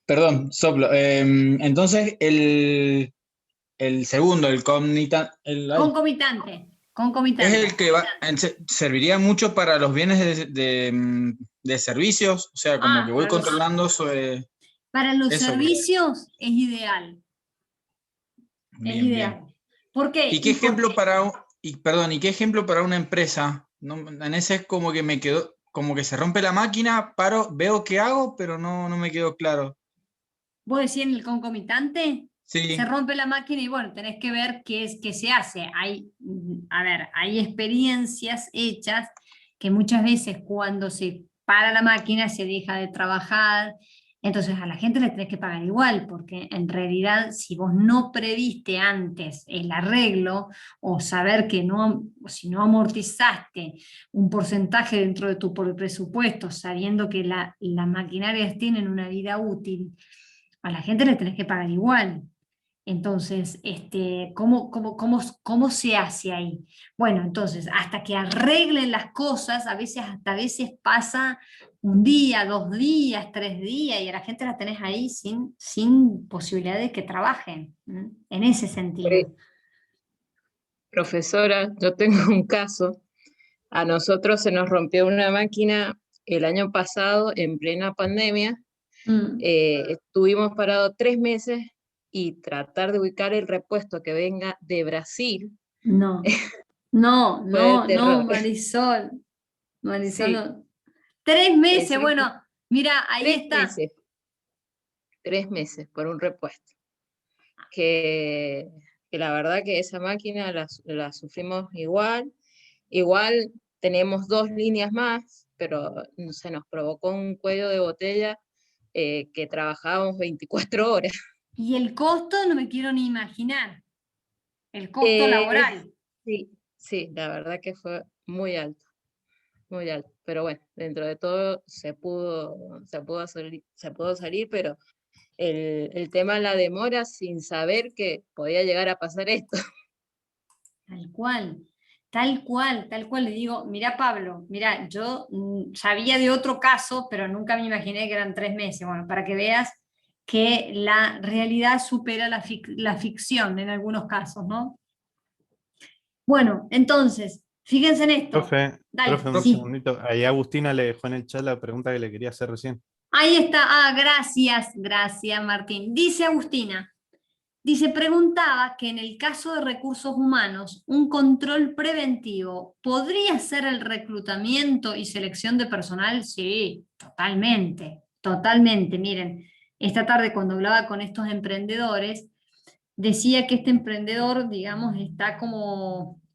Perdón, soplo. Entonces, el segundo, el Concomitante, es concomitante. el que serviría mucho para los bienes de servicios, o sea, como que voy Para controlando sobre para los eso. servicios es ideal. Es Bien, ideal. bien. ¿Por qué? ¿Y qué ejemplo ¿y qué ejemplo para una empresa? No, en ese es como que me quedó, como que se rompe la máquina, paro, veo qué hago, pero no me quedó claro. ¿Vos decís en el concomitante? Se Sí, rompe la máquina y bueno, tenés que ver qué se hace. A ver, hay experiencias hechas que muchas veces cuando se para la máquina se deja de trabajar, entonces a la gente le tenés que pagar igual, porque en realidad si vos no previste antes el arreglo o saber que no, o si no amortizaste un porcentaje dentro de tu presupuesto, sabiendo que las maquinarias tienen una vida útil, a la gente le tenés que pagar igual. Entonces, ¿cómo se hace ahí? Bueno, entonces, hasta que arreglen las cosas, hasta a veces pasa un día, 2 días, 3 días, y a la gente la tenés ahí sin posibilidad de que trabajen, ¿m? En ese sentido. Profesora, yo tengo un caso. A nosotros se nos rompió una máquina el año pasado en plena pandemia. Mm, Estuvimos parados 3 meses y tratar de ubicar el repuesto que venga de Brasil No, no, fue de no, no, terror. Marisol. Marisol, Sí, no. 3 meses, encima, bueno, mira, ahí tres está. meses, 3 meses por un repuesto. Que, que la verdad que esa máquina la sufrimos igual. Igual tenemos 2 líneas más, pero se nos provocó un cuello de botella que trabajábamos 24 horas. Y el costo no me quiero ni imaginar. El costo laboral. Sí, sí, la verdad que fue muy alto, muy alto. Pero bueno, dentro de todo se pudo salir, pero el tema de la demora sin saber que podía llegar a pasar esto. Tal cual, tal cual, tal cual. Le digo, mira Pablo, mira, yo sabía de otro caso, pero nunca me imaginé que eran 3 meses. Bueno, para que veas que la realidad supera la ficción en algunos casos, ¿no? Bueno, entonces, fíjense en esto. Profe, Dale, un sí. segundito. Ahí Agustina le dejó en el chat la pregunta que le quería hacer recién. Ahí está. Ah, gracias, gracias Martín. Dice Agustina. Dice, preguntaba que en el caso de recursos humanos, un control preventivo, ¿podría ser el reclutamiento y selección de personal? Sí, totalmente, totalmente. Miren, esta tarde cuando hablaba con estos emprendedores, decía que este emprendedor, digamos,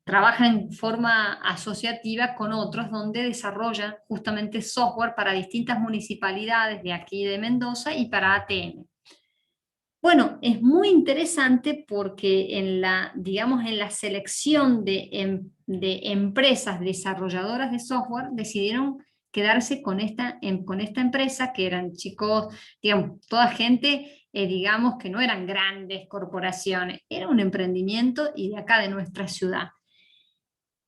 trabaja en forma asociativa con otros donde desarrolla justamente software para distintas municipalidades de aquí de Mendoza y para ATM. Bueno, es muy interesante porque digamos, en la selección de empresas desarrolladoras de software decidieron quedarse con esta empresa, que eran chicos, digamos, toda gente, digamos, que no eran grandes corporaciones, era un emprendimiento y de acá de nuestra ciudad.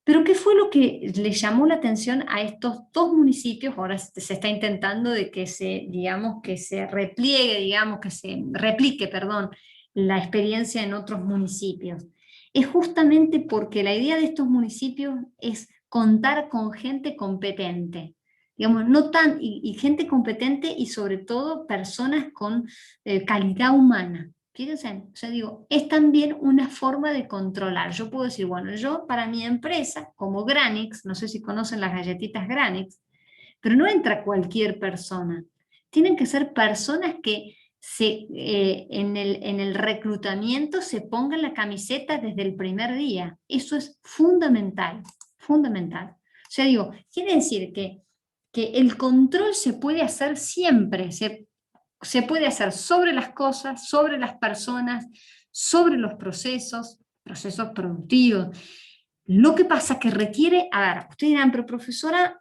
Pero ¿qué fue lo que le llamó la atención a estos 2 municipios? Ahora se está intentando de que digamos, que se repliegue, digamos, que se replique, perdón, la experiencia en otros municipios. Es justamente porque la idea de estos municipios es contar con gente competente, digamos, y gente competente y sobre todo personas con calidad humana. Fíjense, o sea, digo, es también una forma de controlar. Yo puedo decir, bueno, yo para mi empresa, como Granix, no sé si conocen las galletitas Granix, pero no entra cualquier persona. Tienen que ser personas que en el reclutamiento se pongan la camiseta desde el primer día. Eso es fundamental, fundamental. O sea, digo, quiere decir que el control se puede hacer siempre, se puede hacer sobre las cosas, sobre las personas, sobre los procesos productivos. Lo que pasa que requiere, a ver, ustedes dirán, pero profesora,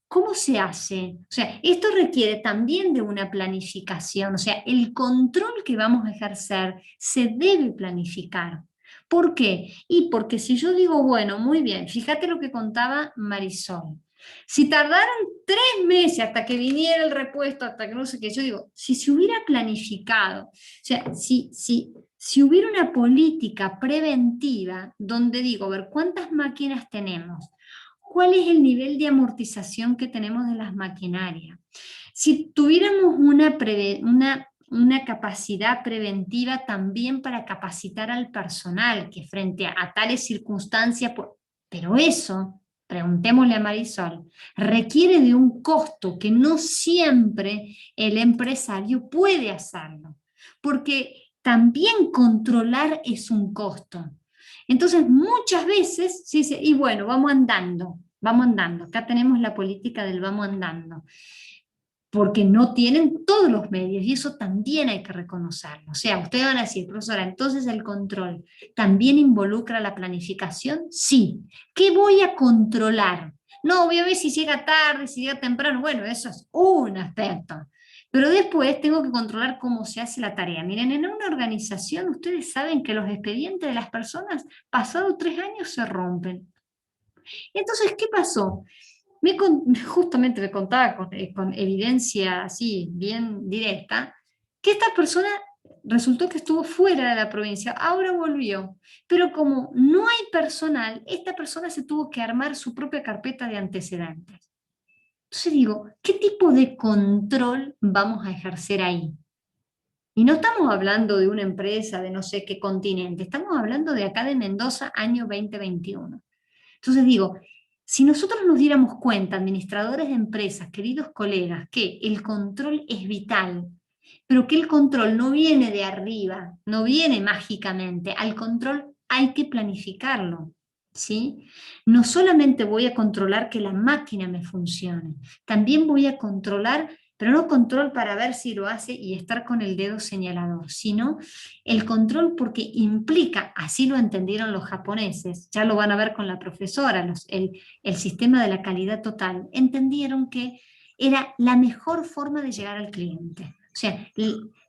¿cómo se hace? O sea, esto requiere también de una planificación, o sea, el control que vamos a ejercer se debe planificar. ¿Por qué? Y porque si yo digo, bueno, muy bien, fíjate lo que contaba Marisol. Si tardaron 3 meses hasta que viniera el repuesto, hasta que no sé qué, yo digo, si se hubiera planificado, o sea, si hubiera una política preventiva donde digo, a ver, ¿cuántas máquinas tenemos? ¿Cuál es el nivel de amortización que tenemos de las maquinarias? Si tuviéramos una capacidad preventiva también para capacitar al personal, que frente a tales circunstancias, pero eso, preguntémosle a Marisol, requiere de un costo que no siempre el empresario puede hacerlo, porque también controlar es un costo. Entonces, muchas veces se dice, y bueno, vamos andando, acá tenemos la política del vamos andando, porque no tienen todos los medios, y eso también hay que reconocerlo. O sea, ustedes van a decir, profesora, entonces el control también involucra la planificación. Sí. ¿Qué voy a controlar? No, voy a ver si llega tarde, si llega temprano, bueno, eso es un aspecto. Pero después tengo que controlar cómo se hace la tarea. Miren, en una organización ustedes saben que los expedientes de las personas pasados 3 años se rompen. Entonces, ¿qué pasó? Justamente me contaba con evidencia así, bien directa, que esta persona resultó que estuvo fuera de la provincia, ahora volvió, pero como no hay personal, esta persona se tuvo que armar su propia carpeta de antecedentes. Entonces digo, ¿qué tipo de control vamos a ejercer ahí? Y no estamos hablando de una empresa de no sé qué continente, estamos hablando de acá de Mendoza, año 2021. Entonces digo, si nosotros nos diéramos cuenta, administradores de empresas, queridos colegas, que el control es vital, pero que el control no viene de arriba, no viene mágicamente, al control hay que planificarlo. ¿Sí? No solamente voy a controlar que la máquina me funcione, también voy a controlar pero no control para ver si lo hace y estar con el dedo señalador, sino el control porque implica, así lo entendieron los japoneses, ya lo van a ver con la profesora, el sistema de la calidad total, entendieron que era la mejor forma de llegar al cliente. O sea,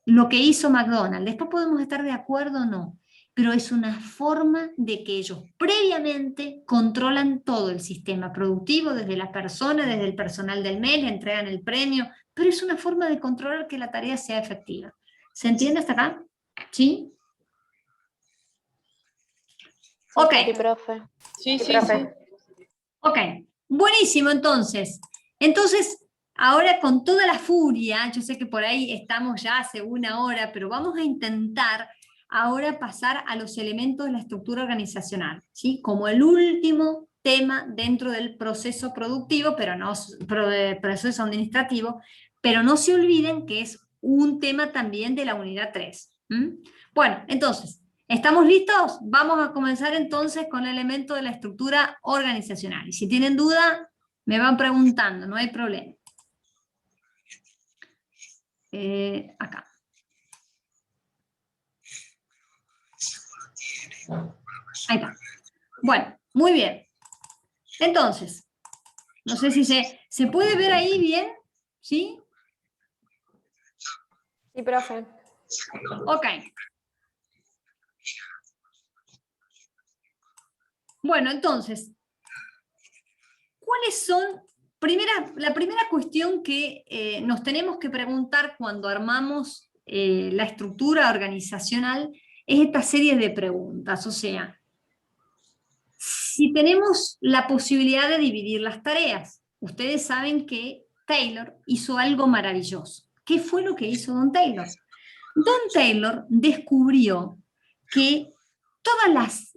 lo que hizo McDonald's, después podemos estar de acuerdo o no, pero es una forma de que ellos previamente controlan todo el sistema productivo, desde la persona, desde el personal del mes, le entregan el premio, pero es una forma de controlar que la tarea sea efectiva. ¿Se entiende hasta acá? ¿Sí? Ok. Sí, profe. Sí, sí, profe. sí. Ok, buenísimo entonces. Entonces, ahora con toda la furia, yo sé que por ahí estamos ya hace una hora, pero vamos a intentar ahora pasar a los elementos de la estructura organizacional, ¿sí? Como el último tema dentro del proceso productivo, pero no proceso administrativo, pero no se olviden que es un tema también de la unidad 3. Bueno, entonces, ¿estamos listos? Vamos a comenzar entonces con el elemento de la estructura organizacional. Y si tienen duda, me van preguntando, no hay problema. Acá. Ahí está. Bueno, muy bien. Entonces, no sé si se puede ver ahí bien, ¿sí? Sí, profe. Ok. Bueno, entonces, ¿cuáles son? La primera cuestión que nos tenemos que preguntar cuando armamos la estructura organizacional es esta serie de preguntas, o sea, si tenemos la posibilidad de dividir las tareas. Ustedes saben que Taylor hizo algo maravilloso. ¿Qué fue lo que hizo Don Taylor? Don Taylor descubrió que todas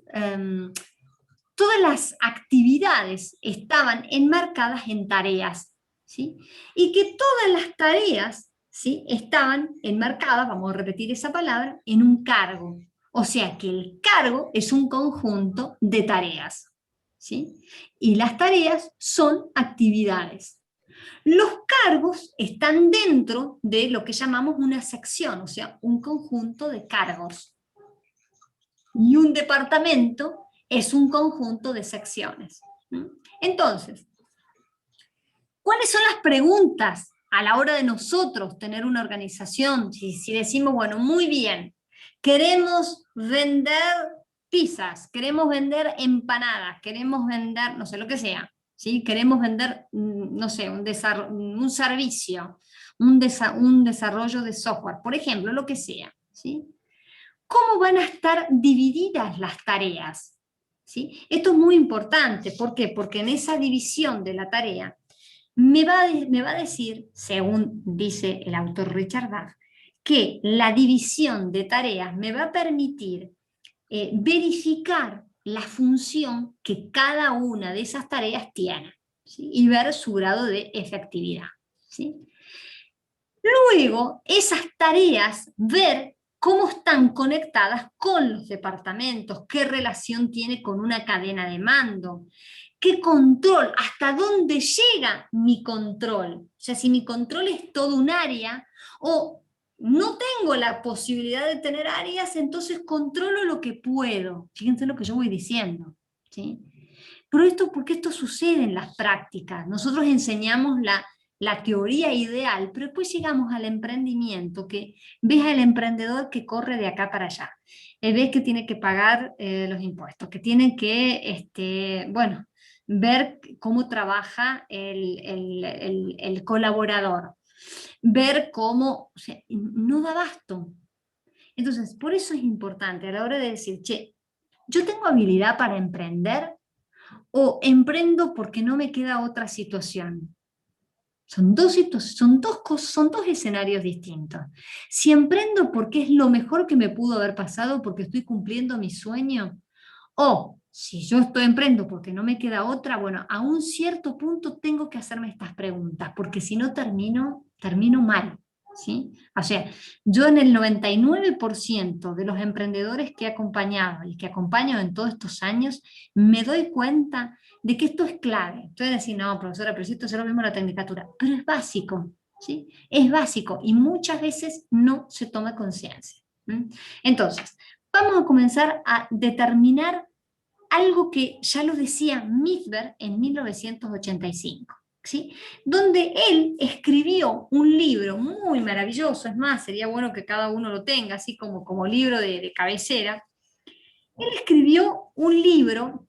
las actividades estaban enmarcadas en tareas, ¿sí? Y que todas las tareas, ¿sí?, estaban enmarcadas, vamos a repetir esa palabra, en un cargo. O sea que el cargo es un conjunto de tareas, ¿sí? Y las tareas son actividades. Los cargos están dentro de lo que llamamos una sección, o sea, un conjunto de cargos. Y un departamento es un conjunto de secciones. Entonces, ¿cuáles son las preguntas a la hora de nosotros tener una organización? Si decimos, bueno, muy bien, queremos vender pizzas, queremos vender empanadas, queremos vender, no sé, lo que sea, ¿sí? Queremos vender, no sé, un servicio, un desarrollo de software, por ejemplo, lo que sea, ¿sí? ¿Cómo van a estar divididas las tareas? ¿Sí? Esto es muy importante. ¿Por qué? Porque en esa división de la tarea me va a decir, según dice el autor Richard Bach, que la división de tareas me va a permitir verificar la función que cada una de esas tareas tiene, ¿sí? Y ver su grado de efectividad, ¿sí? Luego, esas tareas, ver cómo están conectadas con los departamentos, qué relación tiene con una cadena de mando, qué control, hasta dónde llega mi control. O sea, si mi control es todo un área, o no tengo la posibilidad de tener áreas, entonces controlo lo que puedo. Fíjense lo que yo voy diciendo, ¿sí? Pero porque esto sucede en las prácticas. Nosotros enseñamos la teoría ideal, pero después llegamos al emprendimiento, que ves al emprendedor que corre de acá para allá, ves que tiene que pagar los impuestos, que tiene que, bueno, ver cómo trabaja el colaborador, ver cómo, o sea, no da abasto. Entonces, por eso es importante a la hora de decir, che, yo tengo habilidad para emprender, o emprendo porque no me queda otra situación. Son dos escenarios distintos. Si emprendo porque es lo mejor que me pudo haber pasado, porque estoy cumpliendo mi sueño, o si yo emprendo porque no me queda otra, bueno, a un cierto punto tengo que hacerme estas preguntas, porque si no termino mal, ¿sí? O sea, yo en el 99% de los emprendedores que he acompañado y que acompaño en todos estos años, me doy cuenta de que esto es clave. Entonces decir, no, profesora, pero si esto es lo mismo la tecnicatura, pero es básico, ¿sí? Es básico y muchas veces no se toma conciencia. Entonces, vamos a comenzar a determinar algo que ya lo decía Midver en 1985, ¿sí? Donde él escribió un libro muy maravilloso, es más, sería bueno que cada uno lo tenga, así como libro de cabecera. Él escribió un libro,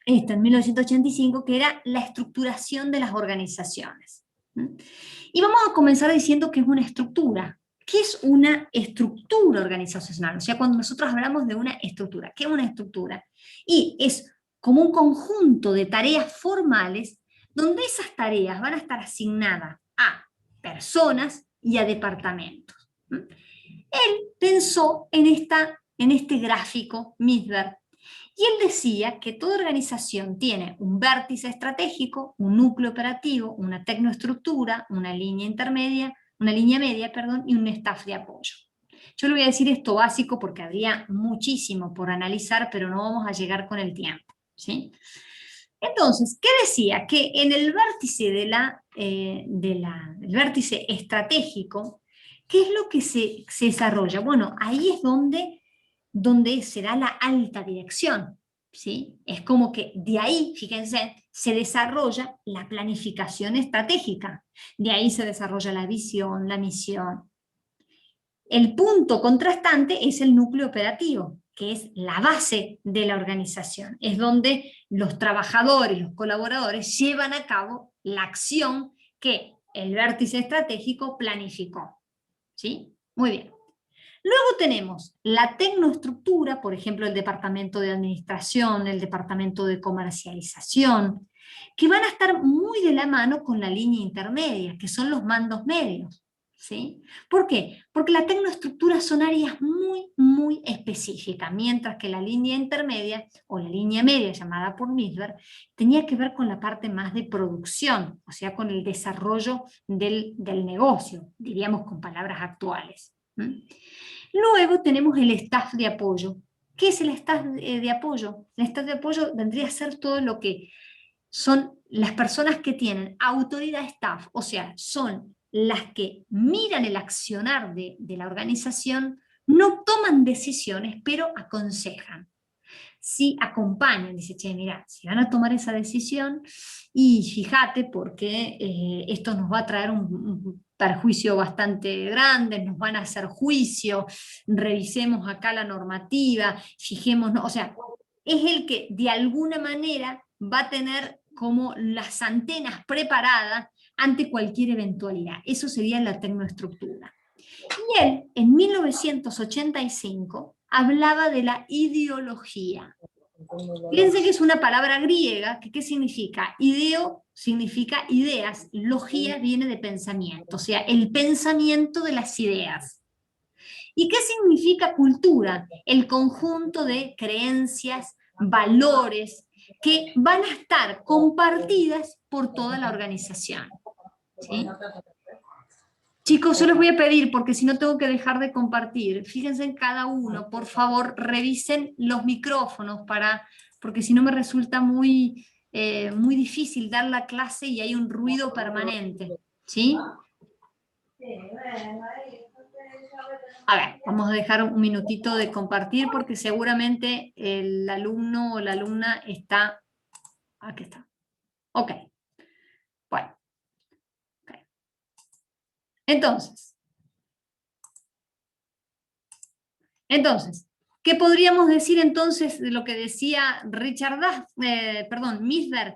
en 1985, que era La estructuración de las organizaciones. Y vamos a comenzar diciendo que es una estructura. ¿Qué es una estructura organizacional? O sea, cuando nosotros hablamos de una estructura, ¿qué es una estructura? Y es como un conjunto de tareas formales donde esas tareas van a estar asignadas a personas y a departamentos. Él pensó en este gráfico, Midver, y él decía que toda organización tiene un vértice estratégico, un núcleo operativo, una tecnoestructura, una línea media, y un staff de apoyo. Yo le voy a decir esto básico porque habría muchísimo por analizar, pero no vamos a llegar con el tiempo, ¿sí? Entonces, ¿qué decía? Que en el vértice el vértice estratégico, ¿qué es lo que se desarrolla? Bueno, ahí es donde se da la alta dirección, ¿sí? Es como que de ahí, fíjense, se desarrolla la planificación estratégica, de ahí se desarrolla la visión, la misión. El punto contrastante es el núcleo operativo, que es la base de la organización, es donde los trabajadores, los colaboradores llevan a cabo la acción que el vértice estratégico planificó, ¿sí? Muy bien. Luego tenemos la tecnoestructura, por ejemplo, el departamento de administración, el departamento de comercialización, que van a estar muy de la mano con la línea intermedia, que son los mandos medios, ¿sí? ¿Por qué? Porque la tecnoestructura son áreas muy, muy específicas, mientras que la línea intermedia, o la línea media llamada por Midver, tenía que ver con la parte más de producción, o sea, con el desarrollo del negocio, diríamos con palabras actuales. Luego tenemos el staff de apoyo. ¿Qué es el staff de apoyo? El staff de apoyo vendría a ser todo lo que son las personas que tienen autoridad staff, o sea, son las que miran el accionar de la organización, no toman decisiones, pero aconsejan. Sí acompañan, dice, che, mira, si van a tomar esa decisión, y fíjate porque esto nos va a traer un perjuicio bastante grande, nos van a hacer juicio, revisemos acá la normativa, fijémonos, o sea, es el que de alguna manera va a tener como las antenas preparadas ante cualquier eventualidad. Eso sería la tecnoestructura. Y él, en 1985, hablaba de la ideología. Fíjense que es una palabra griega, que ¿qué significa? Ideo significa ideas, logía viene de pensamiento, o sea, el pensamiento de las ideas. ¿Y qué significa cultura? El conjunto de creencias, valores, que van a estar compartidas por toda la organización, ¿sí? Chicos, yo les voy a pedir, porque si no tengo que dejar de compartir, fíjense en cada uno, por favor, revisen los micrófonos, porque si no me resulta muy difícil dar la clase y hay un ruido permanente, ¿sí? A ver, vamos a dejar un minutito de compartir, porque seguramente el alumno o la alumna está... Aquí está. Ok. Bueno. Okay. Entonces, ¿qué podríamos decir entonces de lo que decía Midver?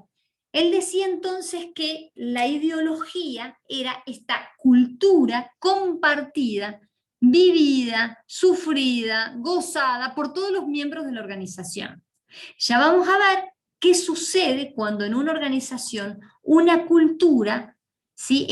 Él decía entonces que la ideología era esta cultura compartida, vivida, sufrida, gozada por todos los miembros de la organización. Ya vamos a ver qué sucede cuando en una organización una cultura, ¿sí?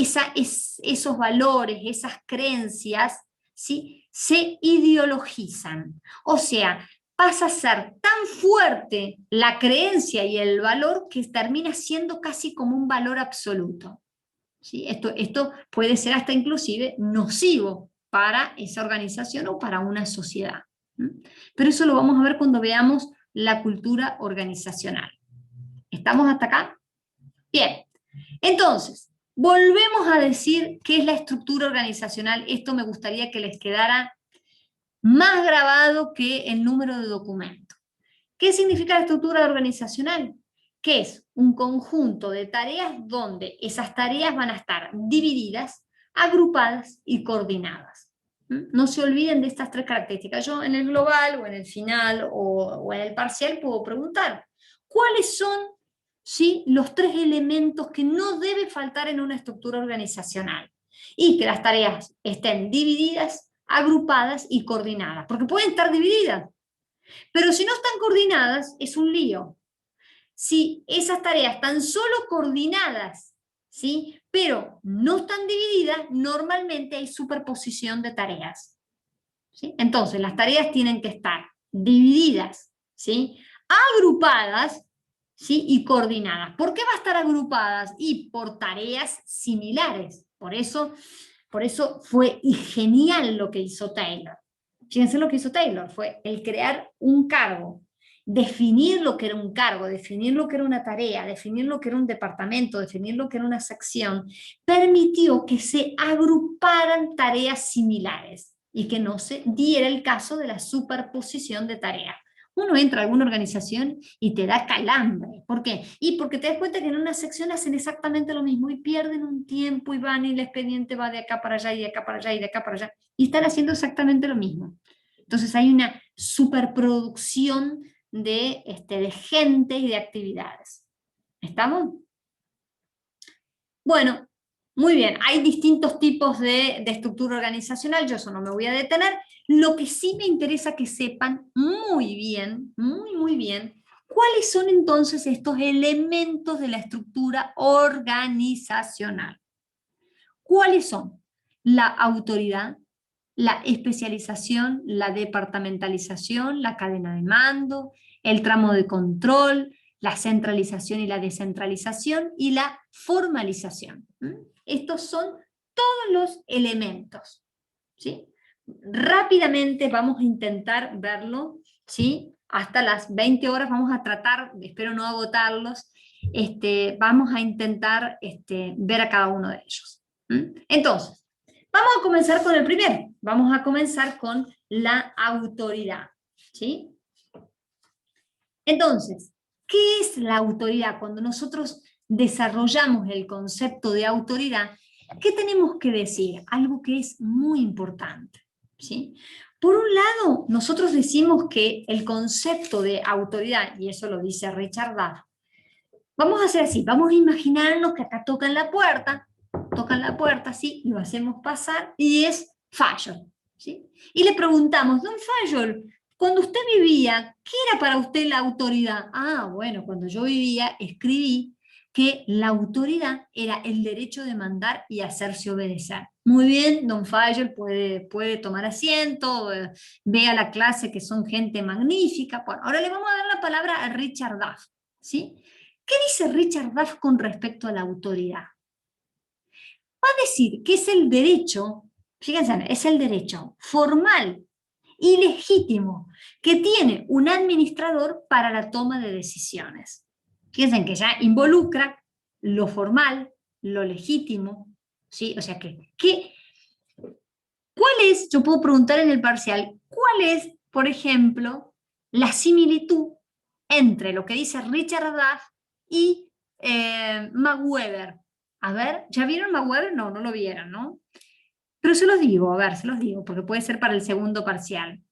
Esos valores, esas creencias, ¿sí? Se ideologizan. O sea, pasa a ser tan fuerte la creencia y el valor que termina siendo casi como un valor absoluto. ¿Sí? Esto puede ser hasta inclusive nocivo para esa organización o para una sociedad. Pero eso lo vamos a ver cuando veamos la cultura organizacional. ¿Estamos hasta acá? Bien. Entonces, Volvemos a decir qué es la estructura organizacional. Esto me gustaría que les quedara más grabado que el número de documento. ¿Qué significa la estructura organizacional? Que es un conjunto de tareas donde esas tareas van a estar divididas, agrupadas y coordinadas. No se olviden de estas tres características. Yo en el global o en el final o en el parcial puedo preguntar, ¿cuáles son, ¿sí?, los tres elementos que no debe faltar en una estructura organizacional? Y que las tareas estén divididas, agrupadas y coordinadas, porque pueden estar divididas, pero si no están coordinadas es un lío. Si esas tareas están solo coordinadas, ¿sí?, pero no están divididas, normalmente hay superposición de tareas, ¿sí? Entonces las tareas tienen que estar divididas, ¿sí?, agrupadas, ¿sí?, y coordinadas. ¿Por qué va a estar agrupadas? Y por tareas similares. Por eso fue genial lo que hizo Taylor. Fíjense lo que hizo Taylor, fue el crear un cargo, definir lo que era un cargo, definir lo que era una tarea, definir lo que era un departamento, definir lo que era una sección, permitió que se agruparan tareas similares y que no se diera el caso de la superposición de tareas. Uno entra a alguna organización y te da calambre. ¿Por qué? Y porque te das cuenta que en una sección hacen exactamente lo mismo y pierden un tiempo y van y el expediente va de acá para allá y de acá para allá y de acá para allá y están haciendo exactamente lo mismo. Entonces hay una superproducción de gente y de actividades. ¿Estamos? Bueno, muy bien, hay distintos tipos de estructura organizacional, yo eso no me voy a detener. Lo que sí me interesa que sepan muy bien, muy bien, cuáles son entonces estos elementos de la estructura organizacional. ¿Cuáles son? La autoridad, la especialización, la departamentalización, la cadena de mando, el tramo de control, la centralización y la descentralización y la formalización. Estos son todos los elementos, ¿sí? Rápidamente vamos a intentar verlo, ¿sí? Hasta las 20 horas vamos a tratar, espero no agotarlos, vamos a intentar ver a cada uno de ellos. Entonces, vamos a comenzar con el primero, vamos a comenzar con la autoridad, ¿sí? Entonces, ¿qué es la autoridad? Cuando nosotros desarrollamos el concepto de autoridad, ¿qué tenemos que decir? Algo que es muy importante, ¿sí? Por un lado, nosotros decimos que el concepto de autoridad, y eso lo dice Richard Duff, vamos a hacer así, vamos a imaginarnos que acá tocan la puerta, sí, lo hacemos pasar, y es Fayol, ¿sí? Y le preguntamos, don Fayol, cuando usted vivía, ¿qué era para usted la autoridad? Ah, bueno, cuando yo vivía, escribí que la autoridad era el derecho de mandar y hacerse obedecer. Muy bien, don Fayol puede tomar asiento, vea la clase que son gente magnífica. Bueno, ahora le vamos a dar la palabra a Richard Duff, ¿sí? ¿Qué dice Richard Duff con respecto a la autoridad? Va a decir que es el derecho, fíjense, es el derecho formal y legítimo que tiene un administrador para la toma de decisiones. Fíjense que ya involucra lo formal, lo legítimo, ¿sí? O sea ¿cuál es, yo puedo preguntar en el parcial, cuál es, por ejemplo, la similitud entre lo que dice Richard Duff y McWeber? A ver, ¿ya vieron McWeber? No, no lo vieron, ¿no? Pero se los digo, a ver, se los digo, porque puede ser para el segundo parcial.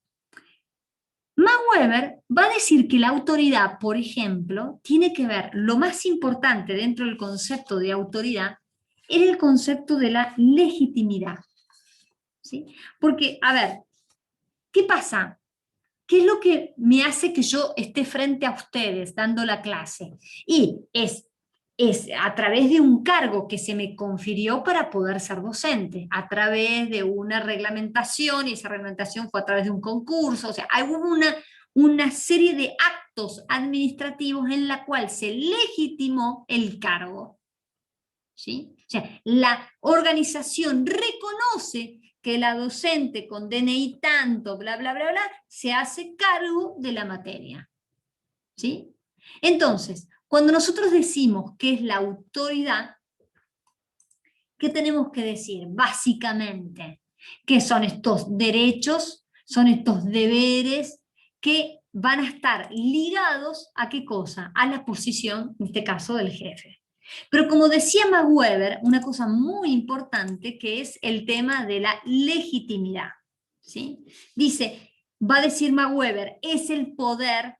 McWeber va a decir que la autoridad, por ejemplo, tiene que ver, lo más importante dentro del concepto de autoridad, era el concepto de la legitimidad, ¿sí? Porque, a ver, ¿qué pasa? ¿Qué es lo que me hace que yo esté frente a ustedes dando la clase? Y es a través de un cargo que se me confirió para poder ser docente, a través de una reglamentación, y esa reglamentación fue a través de un concurso, o sea, hubo una serie de actos administrativos en la cual se legitimó el cargo, ¿sí? O sea, la organización reconoce que la docente con DNI tanto, bla, bla, bla, bla, se hace cargo de la materia, ¿sí? Entonces, cuando nosotros decimos que es la autoridad, ¿qué tenemos que decir? Básicamente, que son estos derechos, son estos deberes que van a estar ligados a qué cosa? A la posición, en este caso, del jefe. Pero como decía Max Weber, una cosa muy importante que es el tema de la legitimidad, ¿sí? Dice, va a decir Max Weber, es el poder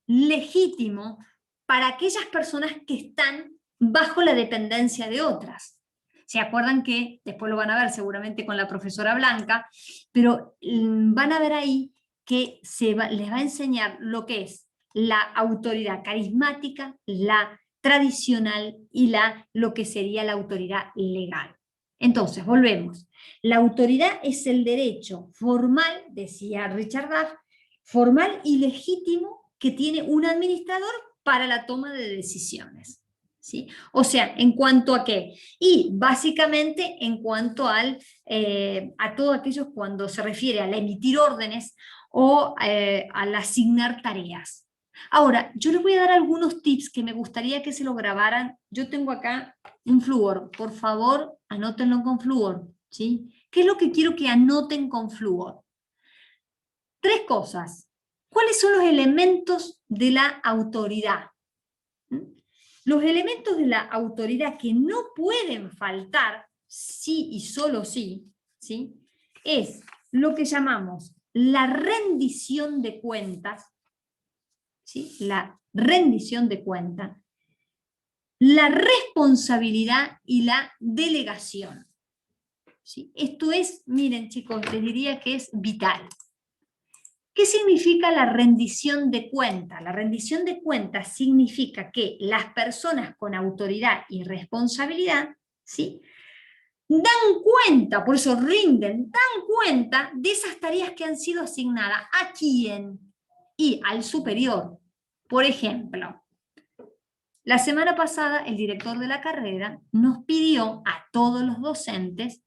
legítimo para aquellas personas que están bajo la dependencia de otras. ¿Se acuerdan que, después lo van a ver seguramente con la profesora Blanca, pero van a ver ahí que les va a enseñar lo que es la autoridad carismática, la tradicional y lo que sería la autoridad legal. Entonces, volvemos. La autoridad es el derecho formal, decía Richard Duff, formal y legítimo que tiene un administrador para la toma de decisiones. ¿Sí? O sea, ¿en cuanto a qué? Y básicamente en cuanto a todo aquello cuando se refiere al emitir órdenes o al asignar tareas. Ahora, yo les voy a dar algunos tips que me gustaría que se lo grabaran. Yo tengo acá un flúor, por favor, anótenlo con flúor, ¿sí? ¿Qué es lo que quiero que anoten con flúor? 3 cosas. ¿Cuáles son los elementos de la autoridad? Los elementos de la autoridad que no pueden faltar, sí y solo sí, ¿sí? Es lo que llamamos la rendición de cuentas, ¿sí? La rendición de cuentas, la responsabilidad y la delegación. ¿Sí? Esto es, miren chicos, les diría que es vital. ¿Qué significa la rendición de cuentas? La rendición de cuentas significa que las personas con autoridad y responsabilidad, ¿sí?, dan cuenta, por eso rinden, dan cuenta de esas tareas que han sido asignadas. ¿A quién? Y al superior. Por ejemplo, la semana pasada el director de la carrera nos pidió a todos los docentes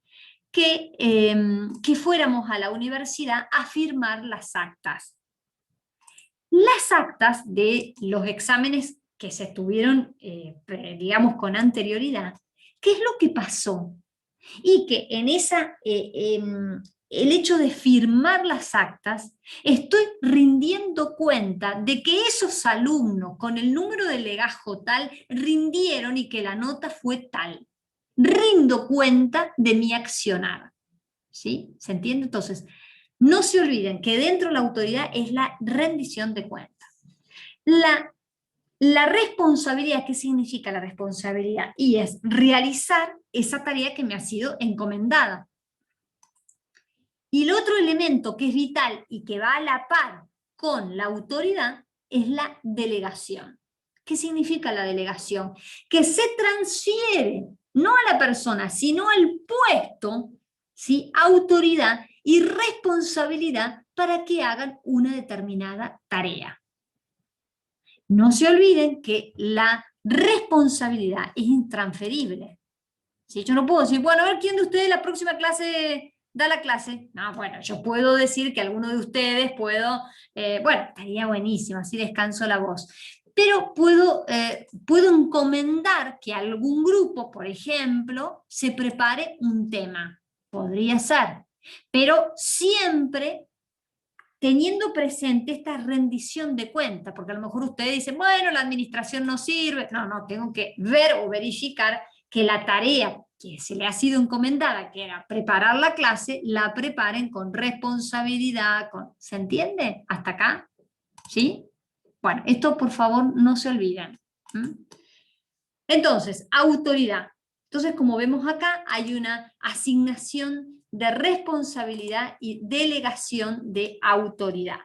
que fuéramos a la universidad a firmar las actas. Las actas de los exámenes que se estuvieron, digamos, con anterioridad, ¿qué es lo que pasó? Y que en el hecho de firmar las actas, estoy rindiendo cuenta de que esos alumnos con el número de legajo tal rindieron y que la nota fue tal. Rindo cuenta de mi accionar. ¿Sí? ¿Se entiende? Entonces, no se olviden que dentro de la autoridad es la rendición de cuentas. La responsabilidad, ¿qué significa la responsabilidad? Y es realizar esa tarea que me ha sido encomendada. Y el otro elemento que es vital y que va a la par con la autoridad es la delegación. ¿Qué significa la delegación? Que se transfiere no a la persona, sino al puesto, ¿sí?, autoridad y responsabilidad para que hagan una determinada tarea. No se olviden que la responsabilidad es intransferible. ¿Sí? Yo no puedo decir, bueno, a ver quién de ustedes la próxima clase da la clase. No, bueno, yo puedo decir que alguno de ustedes puedo, bueno, estaría buenísimo, así descanso la voz. Pero puedo encomendar que algún grupo, por ejemplo, se prepare un tema. Podría ser, pero siempre teniendo presente esta rendición de cuenta, porque a lo mejor ustedes dicen, bueno, la administración no sirve. No, tengo que ver o verificar que la tarea que se le ha sido encomendada, que era preparar la clase, la preparen con responsabilidad. ¿Se entiende? ¿Hasta acá? ¿Sí? Bueno, esto por favor no se olviden. Entonces, autoridad. Entonces, como vemos acá, hay una asignación de responsabilidad y delegación de autoridad.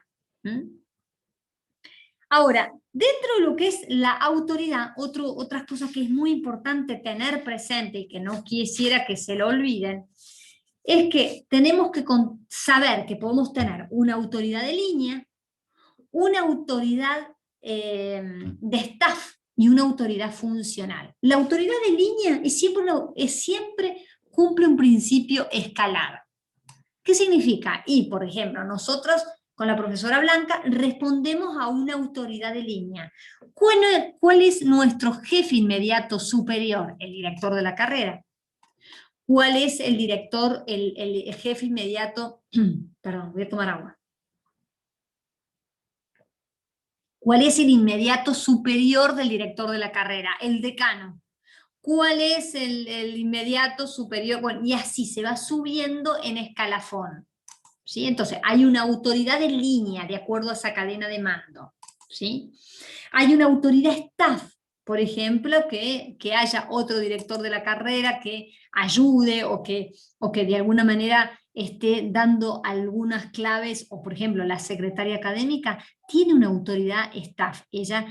Ahora, dentro de lo que es la autoridad, otras cosas que es muy importante tener presente y que no quisiera que se lo olviden, es que tenemos que saber que podemos tener una autoridad de línea, una autoridad de staff y una autoridad funcional. La autoridad de línea siempre cumple un principio escalar. ¿Qué significa? Y, por ejemplo, nosotros con la profesora Blanca respondemos a una autoridad de línea. ¿Cuál es nuestro jefe inmediato superior? El director de la carrera. ¿Cuál es el director, el jefe inmediato? Perdón, voy a tomar agua. ¿Cuál es el inmediato superior del director de la carrera? El decano. ¿Cuál es el inmediato superior? Bueno, y así se va subiendo en escalafón, ¿sí? Entonces, hay una autoridad en línea, de acuerdo a esa cadena de mando, ¿sí? Hay una autoridad staff, por ejemplo, que haya otro director de la carrera que ayude o que de alguna manera esté dando algunas claves, o por ejemplo, la secretaria académica tiene una autoridad staff, ella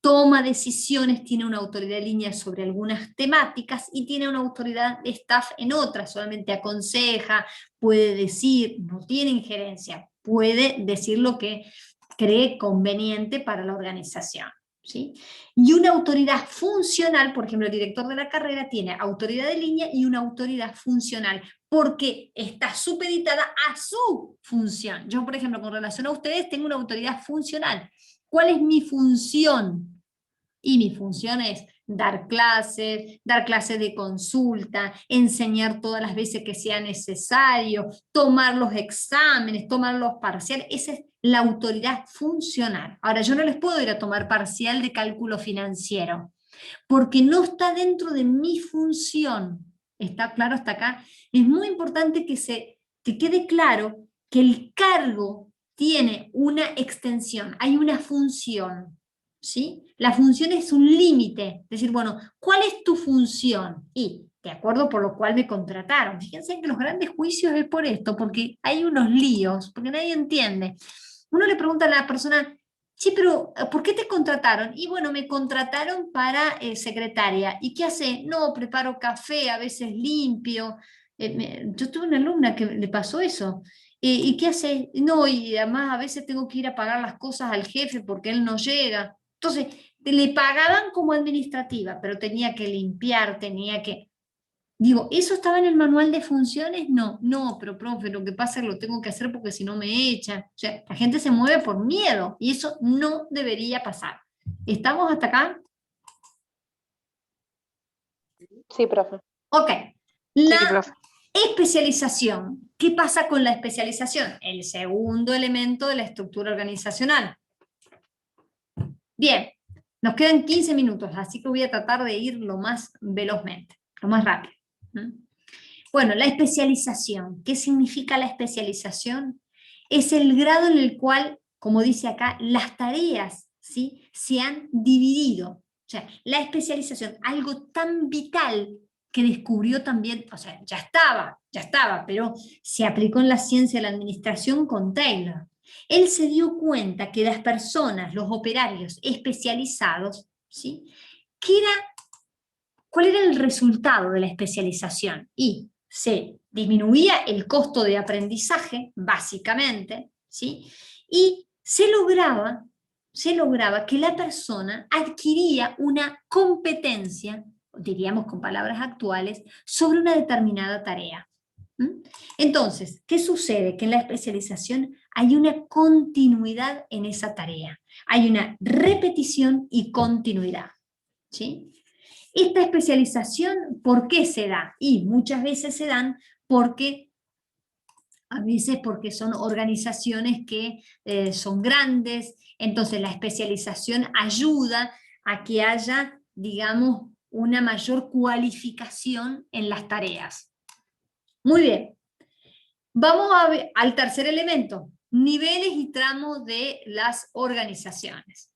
toma decisiones, tiene una autoridad en línea sobre algunas temáticas y tiene una autoridad de staff en otras, solamente aconseja, puede decir, no tiene injerencia, puede decir lo que cree conveniente para la organización, ¿sí? Y una autoridad funcional, por ejemplo, el director de la carrera tiene autoridad de línea y una autoridad funcional, porque está supeditada a su función. Yo, por ejemplo, con relación a ustedes, tengo una autoridad funcional. ¿Cuál es mi función? Y mi función es dar clases de consulta, enseñar todas las veces que sea necesario, tomar los exámenes, tomar los parciales. Esa es la autoridad funcional. Ahora, yo no les puedo ir a tomar parcial de cálculo financiero, porque no está dentro de mi función. ¿Está claro hasta acá? Es muy importante que quede claro que el cargo tiene una extensión, hay una función, ¿sí? La función es un límite, es decir, bueno, ¿cuál es tu función? Y de acuerdo por lo cual me contrataron. Fíjense que los grandes juicios es por esto, porque hay unos líos, porque nadie entiende. Uno le pregunta a la persona, sí, pero ¿por qué te contrataron? Y bueno, me contrataron para secretaria. ¿Y qué hace? No, preparo café, a veces limpio. Yo tuve una alumna que le pasó eso. ¿Y qué hace? No, y además a veces tengo que ir a pagar las cosas al jefe porque él no llega. Entonces, le pagaban como administrativa, pero tenía que limpiar, tenía que... Digo, ¿eso estaba en el manual de funciones? No, pero profe, lo que pasa es que lo tengo que hacer porque si no me echan. O sea, la gente se mueve por miedo y eso no debería pasar. ¿Estamos hasta acá? Sí, profe. Ok. Sí, La profe. especialización. ¿Qué pasa con la especialización? El segundo elemento de la estructura organizacional. Bien, nos quedan 15 minutos, así que voy a tratar de ir lo más velozmente, lo más rápido. Bueno, la especialización. ¿Qué significa la especialización? Es el grado en el cual, como dice acá, las tareas, ¿sí?, se han dividido. O sea, la especialización, algo tan vital que descubrió también, o sea, ya estaba, pero se aplicó en la ciencia de la administración con Taylor. Él se dio cuenta que las personas, los operarios especializados, ¿sí?, ¿cuál era el resultado de la especialización? Y se disminuía el costo de aprendizaje, básicamente, ¿sí?, y se lograba que la persona adquiría una competencia, diríamos con palabras actuales, sobre una determinada tarea. Entonces, ¿qué sucede? Que en la especialización hay una continuidad en esa tarea, hay una repetición y continuidad, ¿sí? Esta especialización, ¿por qué se da? Y muchas veces se dan porque, a veces porque son organizaciones que son grandes, entonces la especialización ayuda a que haya, digamos, una mayor cualificación en las tareas. Muy bien. Vamos al tercer elemento, niveles y tramos de las organizaciones.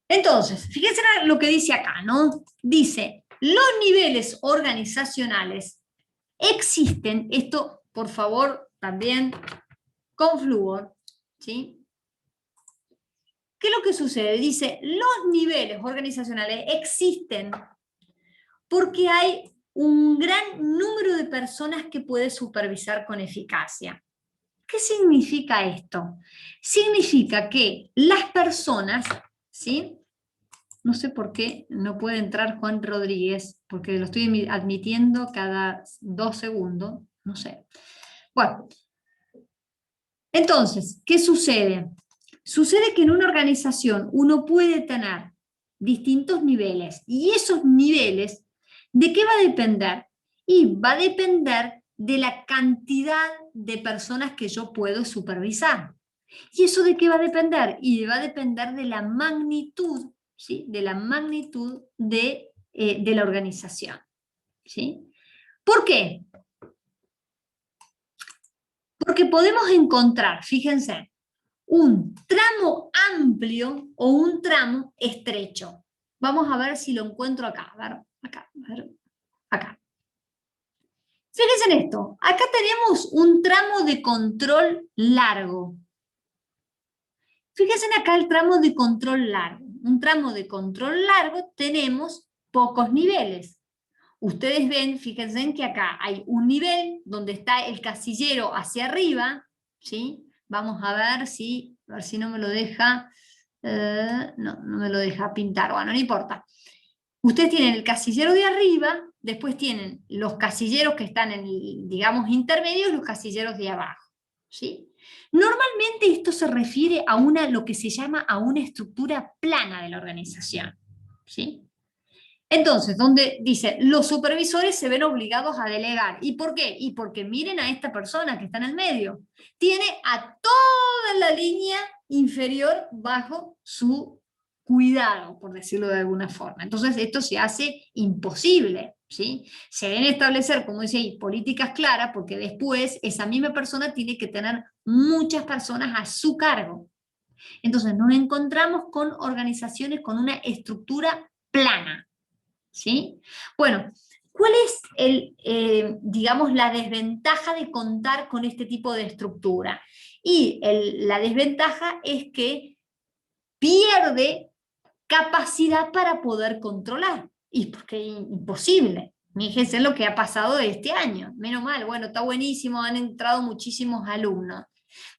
Entonces, fíjense lo que dice acá, ¿no? Dice, los niveles organizacionales existen, esto por favor también con flúor, ¿sí? ¿Qué es lo que sucede? Dice, los niveles organizacionales existen porque hay un gran número de personas que puede supervisar con eficacia. ¿Qué significa esto? Significa que las personas, ¿sí? No sé por qué no puede entrar Juan Rodríguez, porque lo estoy admitiendo cada 2 segundos, no sé. Bueno, entonces, ¿qué sucede? Sucede que en una organización uno puede tener distintos niveles, y esos niveles, ¿de qué va a depender? Y va a depender de la cantidad de personas que yo puedo supervisar. ¿Y eso de qué va a depender? Y va a depender de la magnitud, ¿sí? De la magnitud de la organización, ¿sí? ¿Por qué? Porque podemos encontrar, fíjense, un tramo amplio o un tramo estrecho. Vamos a ver si lo encuentro acá. A ver, acá, a ver, acá. Fíjense en esto. Acá tenemos un tramo de control largo. Fíjense acá el tramo de control largo. Un tramo de control largo tenemos pocos niveles. Ustedes ven, fíjense en que acá hay un nivel donde está el casillero hacia arriba, ¿sí? Vamos a ver si no me lo deja, no me lo deja pintar, bueno, no importa. Ustedes tienen el casillero de arriba, después tienen los casilleros que están en, digamos, intermedios y los casilleros de abajo, ¿sí? Normalmente esto se refiere a lo que se llama a una estructura plana de la organización, ¿sí? Entonces, donde dice, los supervisores se ven obligados a delegar. ¿Y por qué? Y porque miren a esta persona que está en el medio. Tiene a toda la línea inferior bajo su cuidado, por decirlo de alguna forma. Entonces, esto se hace imposible, ¿sí? Se deben establecer, como dice ahí, políticas claras, porque después esa misma persona tiene que tener muchas personas a su cargo. Entonces, nos encontramos con organizaciones con una estructura plana. ¿Sí? Bueno, ¿cuál es digamos, la desventaja de contar con este tipo de estructura? Y la desventaja es que pierde capacidad para poder controlar. Y porque es imposible. Fíjense lo que ha pasado este año. Menos mal, bueno, está buenísimo, han entrado muchísimos alumnos,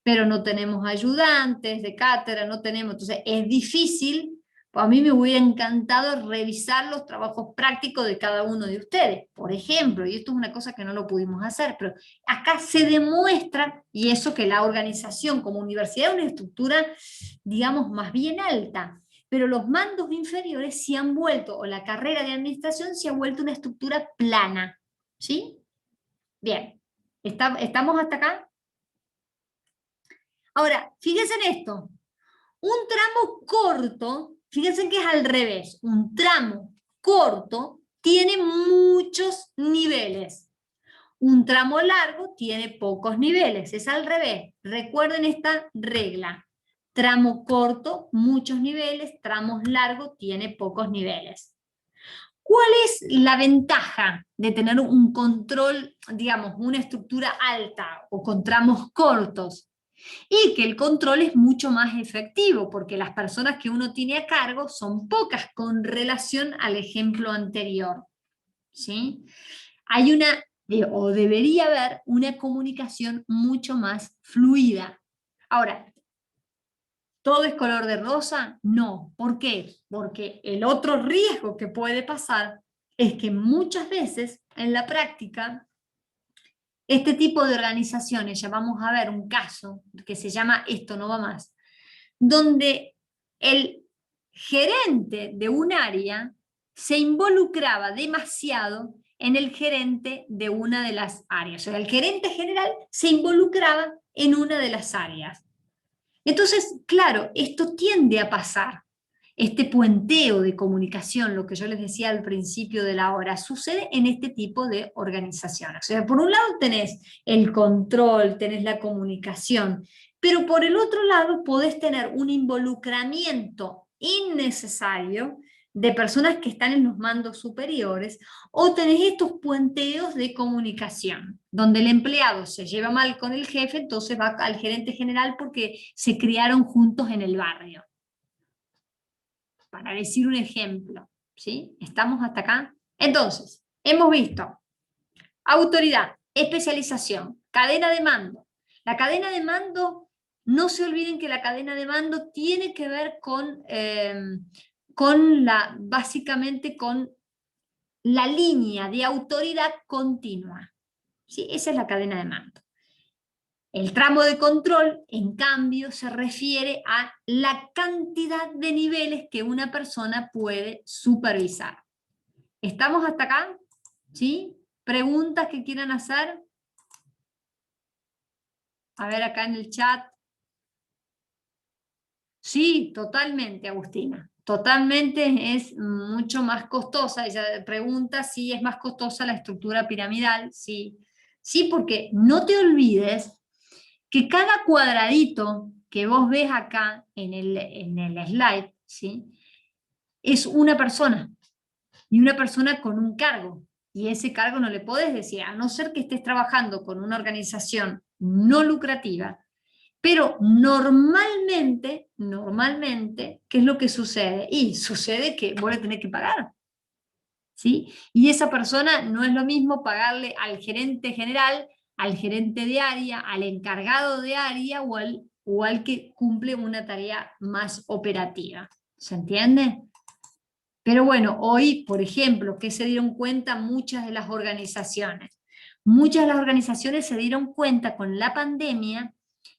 pero no tenemos ayudantes de cátedra, no tenemos, entonces es difícil. Pues a mí me hubiera encantado revisar los trabajos prácticos de cada uno de ustedes, por ejemplo, y esto es una cosa que no lo pudimos hacer, pero acá se demuestra, y eso que la organización como universidad es una estructura, digamos, más bien alta, pero los mandos inferiores se han vuelto, o la carrera de administración se ha vuelto una estructura plana, ¿sí? Bien, ¿estamos hasta acá? Ahora, fíjense en esto, un tramo corto, fíjense que es al revés, un tramo corto tiene muchos niveles, un tramo largo tiene pocos niveles, es al revés, recuerden esta regla, tramo corto, muchos niveles, tramos largos, tiene pocos niveles. ¿Cuál es la ventaja de tener un control, digamos, una estructura alta o con tramos cortos? Y que el control es mucho más efectivo, porque las personas que uno tiene a cargo son pocas con relación al ejemplo anterior, ¿sí? Hay o debería haber, una comunicación mucho más fluida. Ahora, ¿todo es color de rosa? No. ¿Por qué? Porque el otro riesgo que puede pasar es que muchas veces en la práctica este tipo de organizaciones, ya vamos a ver un caso que se llama Esto no va más, donde el gerente de un área se involucraba demasiado en el gerente de una de las áreas. O sea, el gerente general se involucraba en una de las áreas. Entonces, claro, esto tiende a pasar. Este puenteo de comunicación, lo que yo les decía al principio de la hora, sucede en este tipo de organizaciones. O sea, por un lado tenés el control, tenés la comunicación, pero por el otro lado podés tener un involucramiento innecesario de personas que están en los mandos superiores, o tenés estos puenteos de comunicación, donde el empleado se lleva mal con el jefe, entonces va al gerente general porque se criaron juntos en el barrio. Para decir un ejemplo, ¿sí? ¿Estamos hasta acá? Entonces, hemos visto autoridad, especialización, cadena de mando. La cadena de mando, no se olviden que la cadena de mando tiene que ver básicamente con la línea de autoridad continua, ¿sí? Esa es la cadena de mando. El tramo de control, en cambio, se refiere a la cantidad de niveles que una persona puede supervisar. ¿Estamos hasta acá? ¿Sí? ¿Preguntas que quieran hacer? A ver acá en el chat. Sí, totalmente, Agustina. Totalmente es mucho más costosa. Ella pregunta si es más costosa la estructura piramidal. Sí, sí, porque no te olvides que cada cuadradito que vos ves acá en el slide, ¿sí? Es una persona, y una persona con un cargo. Y ese cargo no le podés decir, a no ser que estés trabajando con una organización no lucrativa. Pero normalmente, ¿qué es lo que sucede? Y sucede que vos le tenés que pagar, ¿sí? Y esa persona no es lo mismo pagarle al gerente general, al gerente de área, al encargado de área o al que cumple una tarea más operativa. ¿Se entiende? Pero bueno, hoy, por ejemplo, ¿qué se dieron cuenta muchas de las organizaciones? Muchas de las organizaciones se dieron cuenta con la pandemia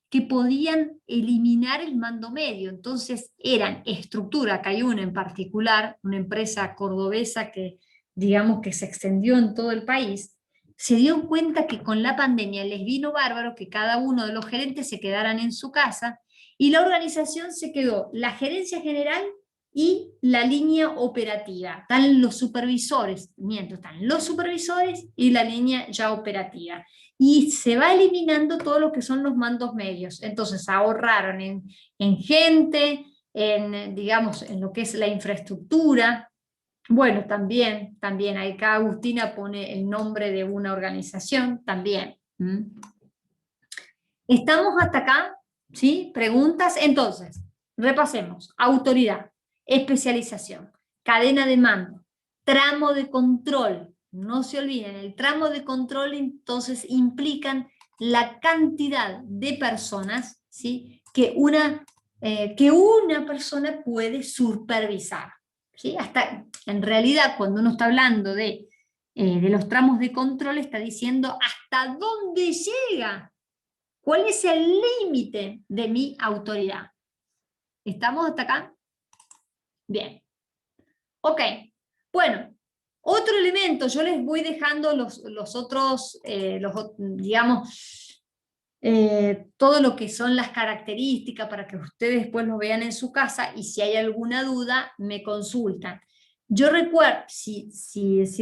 que podían eliminar el mando medio. Entonces eran estructura, acá hay una en particular, una empresa cordobesa que digamos que se extendió en todo el país, se dieron cuenta que con la pandemia les vino bárbaro que cada uno de los gerentes se quedaran en su casa y la organización se quedó la gerencia general y la línea operativa. Están los supervisores, están los supervisores y la línea ya operativa. Y se va eliminando todo lo que son los mandos medios. Entonces ahorraron en gente, digamos, en lo que es la infraestructura. Bueno, también acá Agustina pone el nombre de una organización, también. ¿Estamos hasta acá? ¿Sí? ¿Preguntas? Entonces, repasemos. Autoridad, especialización, cadena de mando, tramo de control. No se olviden, el tramo de control entonces implican la cantidad de personas, ¿sí? que una persona puede supervisar. ¿Sí? Hasta, en realidad, cuando uno está hablando de los tramos de control, está diciendo hasta dónde llega. ¿Cuál es el límite de mi autoridad? ¿Estamos hasta acá? Bien. Ok. Bueno, otro elemento, yo les voy dejando los otros, digamos, todo lo que son las características para que ustedes después lo vean en su casa y si hay alguna duda me consultan. Yo recuerdo, si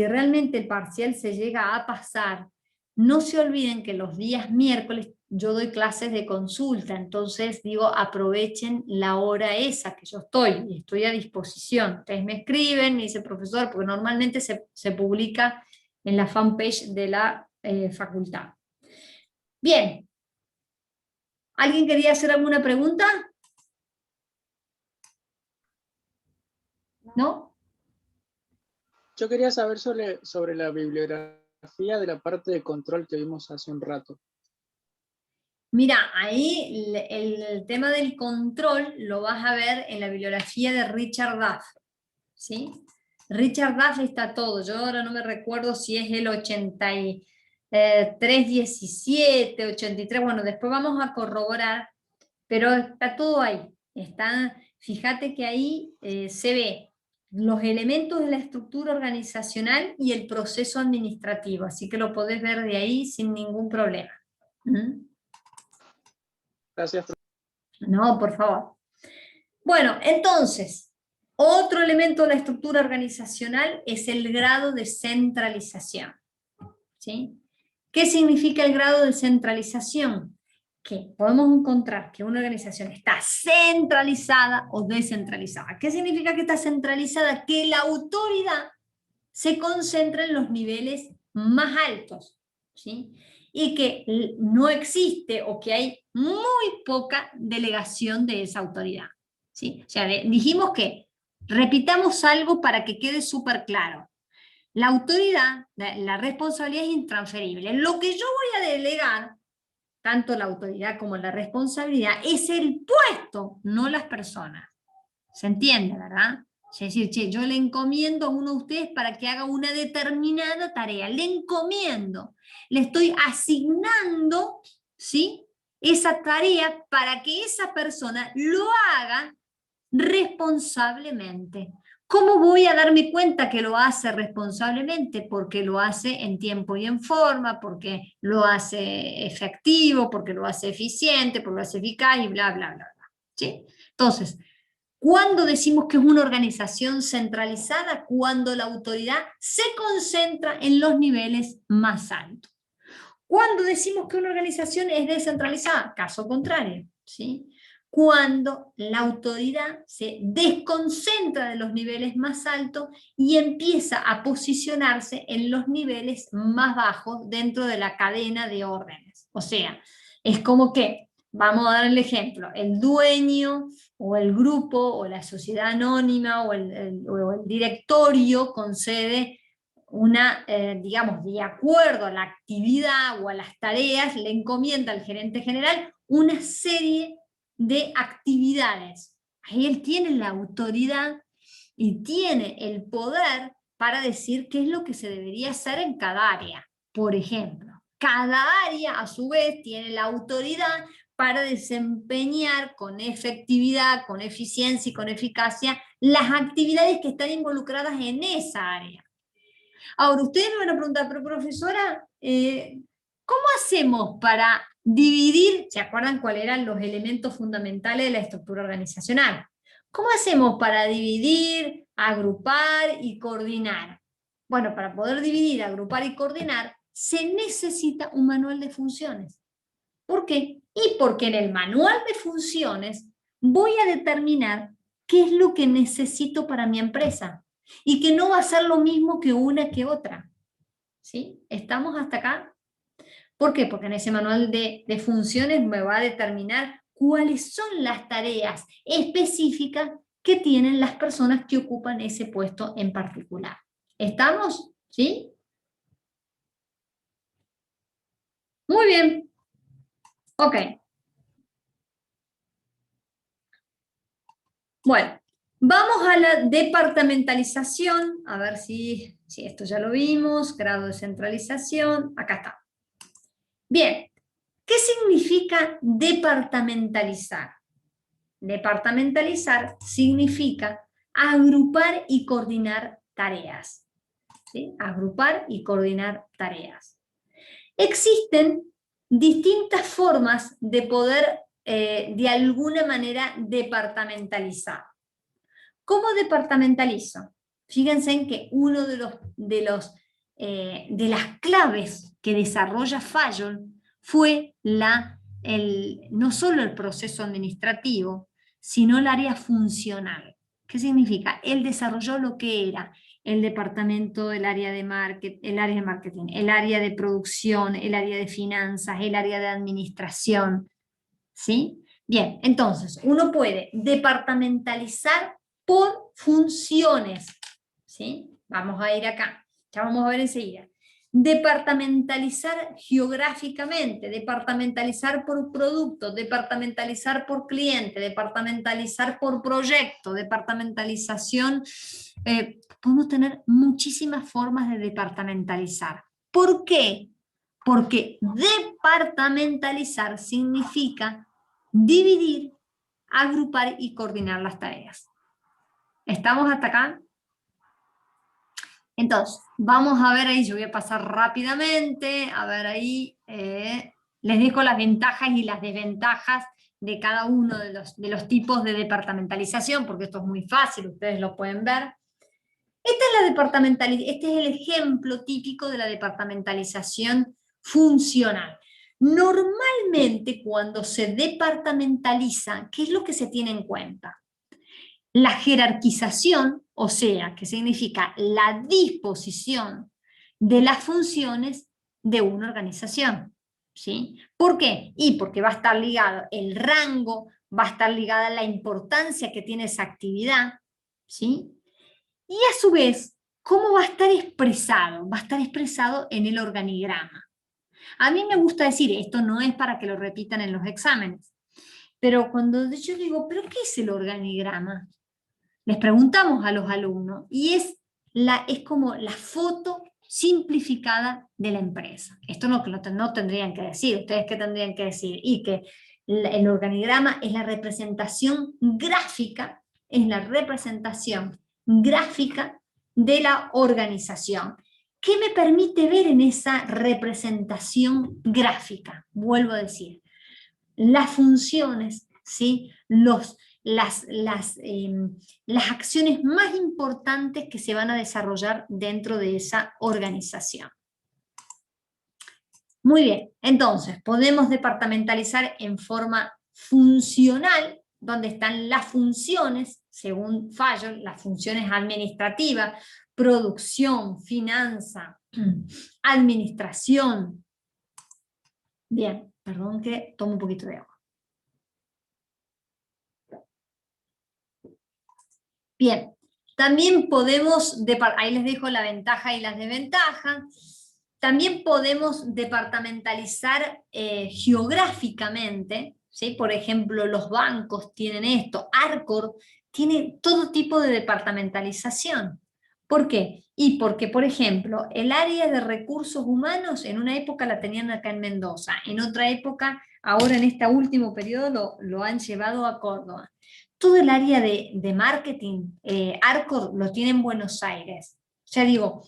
realmente el parcial se llega a pasar, no se olviden que los días miércoles yo doy clases de consulta, entonces digo aprovechen la hora esa que yo estoy a disposición. Ustedes me escriben, me dice profesor, porque normalmente se publica en la fanpage de la facultad. Bien. ¿Alguien quería hacer alguna pregunta? ¿No? Yo quería saber sobre la bibliografía de la parte de control que vimos hace un rato. Mira, ahí el tema del control lo vas a ver en la bibliografía de Richard Duff, ¿sí? Richard Duff está todo, yo ahora no me recuerdo si es el 8317, 83, bueno, después vamos a corroborar, pero está todo ahí, fíjate que ahí se ve los elementos de la estructura organizacional y el proceso administrativo, así que lo podés ver de ahí sin ningún problema. Gracias. No, por favor. Bueno, entonces, otro elemento de la estructura organizacional es el grado de centralización. ¿Sí? ¿Qué significa el grado de centralización? Que podemos encontrar que una organización está centralizada o descentralizada. ¿Qué significa que está centralizada? Que la autoridad se concentra en los niveles más altos, ¿sí? Y que no existe o que hay muy poca delegación de esa autoridad, ¿sí? O sea, dijimos que repitamos algo para que quede súper claro. La autoridad, la responsabilidad es intransferible. Lo que yo voy a delegar, tanto la autoridad como la responsabilidad, es el puesto, no las personas. ¿Se entiende, verdad? Es decir, yo le encomiendo a uno de ustedes para que haga una determinada tarea. Le encomiendo. Le estoy asignando, ¿sí?, esa tarea para que esa persona lo haga responsablemente. ¿Cómo voy a darme cuenta que lo hace responsablemente? Porque lo hace en tiempo y en forma, porque lo hace efectivo, porque lo hace eficiente, porque lo hace eficaz y bla, bla, bla, bla. ¿Sí? Entonces, ¿cuándo decimos que es una organización centralizada? Cuando la autoridad se concentra en los niveles más altos. ¿Cuándo decimos que una organización es descentralizada? Caso contrario, ¿sí? Cuando la autoridad se desconcentra de los niveles más altos y empieza a posicionarse en los niveles más bajos dentro de la cadena de órdenes. O sea, es como que, vamos a dar el ejemplo, el dueño o el grupo o la sociedad anónima o el directorio concede una, digamos, de acuerdo a la actividad o a las tareas, le encomienda al gerente general una serie de actividades. Ahí él tiene la autoridad y tiene el poder para decir qué es lo que se debería hacer en cada área. Por ejemplo, cada área a su vez tiene la autoridad para desempeñar con efectividad, con eficiencia y con eficacia las actividades que están involucradas en esa área. Ahora, ustedes me van a preguntar, pero profesora, ¿cómo hacemos para dividir? ¿Se acuerdan cuáles eran los elementos fundamentales de la estructura organizacional? ¿Cómo hacemos para dividir, agrupar y coordinar? Bueno, para poder dividir, agrupar y coordinar, se necesita un manual de funciones. ¿Por qué? Y porque en el manual de funciones voy a determinar qué es lo que necesito para mi empresa. Y que no va a ser lo mismo que una que otra. ¿Sí? ¿Estamos hasta acá? ¿Por qué? Porque en ese manual de funciones me va a determinar cuáles son las tareas específicas que tienen las personas que ocupan ese puesto en particular. ¿Estamos? ¿Sí? Muy bien. Ok. Bueno. Vamos a la departamentalización, a ver si esto ya lo vimos, grado de centralización, acá está. Bien, ¿qué significa departamentalizar? Departamentalizar significa agrupar y coordinar tareas. ¿Sí? Agrupar y coordinar tareas. Existen distintas formas de poder, de alguna manera, departamentalizar. ¿Cómo departamentalizo? Fíjense en que uno de las claves que desarrolla Fayol fue no solo el proceso administrativo, sino el área funcional. ¿Qué significa? Él desarrolló lo que era el departamento, el área de marketing, el área de producción, el área de finanzas, el área de administración. ¿Sí? Bien, entonces, uno puede departamentalizar por funciones, ¿sí? Vamos a ir acá, ya vamos a ver enseguida. Departamentalizar geográficamente, departamentalizar por producto, departamentalizar por cliente, departamentalizar por proyecto, departamentalización. Podemos tener muchísimas formas de departamentalizar. ¿Por qué? Porque departamentalizar significa dividir, agrupar y coordinar las tareas. ¿Estamos hasta acá? Entonces, vamos a ver ahí, yo voy a pasar rápidamente, a ver ahí, les dejo las ventajas y las desventajas de cada uno de los tipos de departamentalización, porque esto es muy fácil, ustedes lo pueden ver. Este es el ejemplo típico de la departamentalización funcional. Normalmente cuando se departamentaliza, ¿qué es lo que se tiene en cuenta? La jerarquización, o sea, que significa la disposición de las funciones de una organización. ¿Sí? ¿Por qué? Y porque va a estar ligado el rango, va a estar ligada la importancia que tiene esa actividad, ¿sí? Y a su vez, ¿cómo va a estar expresado? Va a estar expresado en el organigrama. A mí me gusta decir, esto no es para que lo repitan en los exámenes, pero cuando yo digo, ¿pero qué es el organigrama? Les preguntamos a los alumnos y es como la foto simplificada de la empresa. Esto no tendrían que decir, ¿ustedes qué tendrían que decir? Y que el organigrama es la representación gráfica es la representación gráfica de la organización. ¿Qué me permite ver en esa representación gráfica? Vuelvo a decir, las funciones, ¿sí? Las acciones más importantes que se van a desarrollar dentro de esa organización. Muy bien, entonces podemos departamentalizar en forma funcional, donde están las funciones, según Fayol, las funciones administrativas, producción, finanza, administración. Bien, perdón que tomo un poquito de agua. Bien, también podemos, ahí les dejo la ventaja y las desventajas, también podemos departamentalizar geográficamente, ¿sí? Por ejemplo, los bancos tienen esto, Arcor tiene todo tipo de departamentalización. ¿Por qué? Y porque, por ejemplo, el área de recursos humanos en una época la tenían acá en Mendoza, en otra época, ahora en este último periodo lo han llevado a Córdoba. Todo el área de marketing, Arcor, lo tiene en Buenos Aires. O sea, digo,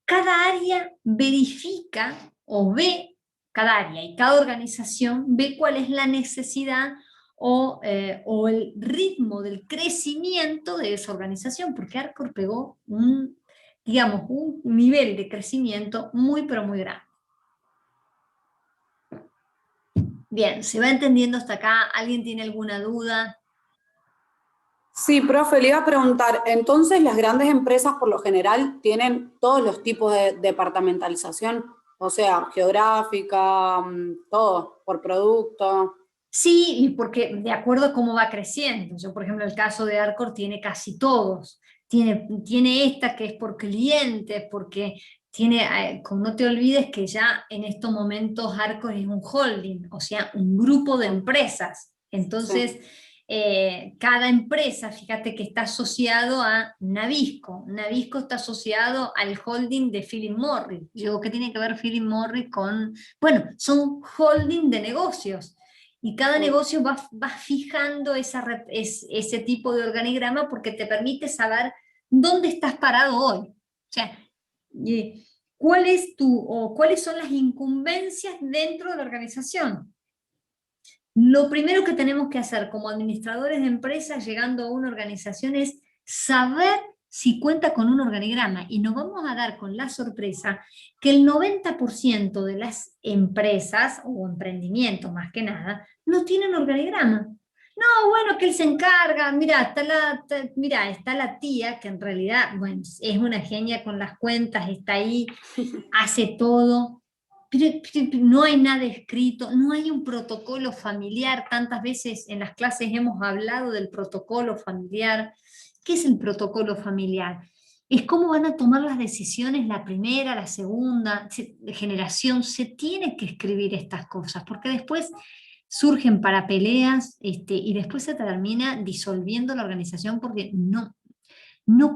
cada área verifica o ve, cada área y cada organización ve cuál es la necesidad o el ritmo del crecimiento de esa organización, porque Arcor pegó un nivel de crecimiento muy, pero muy grande. Bien, ¿se va entendiendo hasta acá? ¿Alguien tiene alguna duda? Sí, profe, le iba a preguntar, entonces las grandes empresas por lo general tienen todos los tipos de departamentalización, o sea, geográfica, todo, por producto. Sí, y porque de acuerdo a cómo va creciendo. Yo, por ejemplo, el caso de Arcor tiene casi todos. Tiene esta que es por clientes, porque tiene, como no te olvides que ya en estos momentos Arcor es un holding, o sea, un grupo de empresas. Entonces, cada empresa, fíjate que está asociado a Navisco. Navisco está asociado al holding de Philip Morris. Digo, ¿qué tiene que ver Philip Morris con...? Bueno, son holding de negocios. Y cada negocio va fijando ese tipo de organigrama porque te permite saber dónde estás parado hoy. O sea, cuáles son las incumbencias dentro de la organización. Lo primero que tenemos que hacer como administradores de empresas llegando a una organización es saber si cuenta con un organigrama, y nos vamos a dar con la sorpresa que el 90% de las empresas o emprendimientos más que nada no tienen organigrama. No, bueno, que él se encarga, mira, está la tía que en realidad, bueno, es una genia con las cuentas, está ahí, hace todo, pero no hay nada escrito, no hay un protocolo familiar. Tantas veces en las clases hemos hablado del protocolo familiar. ¿Qué es el protocolo familiar? Es cómo van a tomar las decisiones la primera, la segunda generación. Se tiene que escribir estas cosas, porque después surgen para peleas y después se termina disolviendo la organización porque no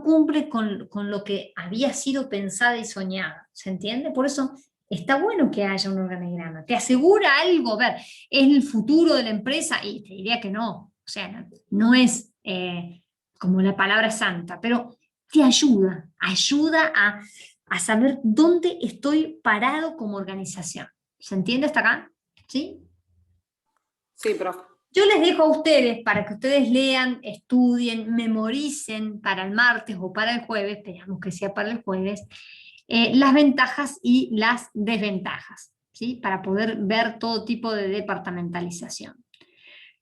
cumple con lo que había sido pensada y soñada. ¿Se entiende? Por eso está bueno que haya un organigrama. ¿Te asegura algo? A ver, ¿es el futuro de la empresa? Y te diría que no. O sea, no es como la palabra santa, pero te ayuda a saber dónde estoy parado como organización. ¿Se entiende hasta acá? ¿Sí? Sí, profe. Yo les dejo a ustedes para que ustedes lean, estudien, memoricen para el martes o para el jueves, esperamos que sea para el jueves, las ventajas y las desventajas, ¿sí? Para poder ver todo tipo de departamentalización.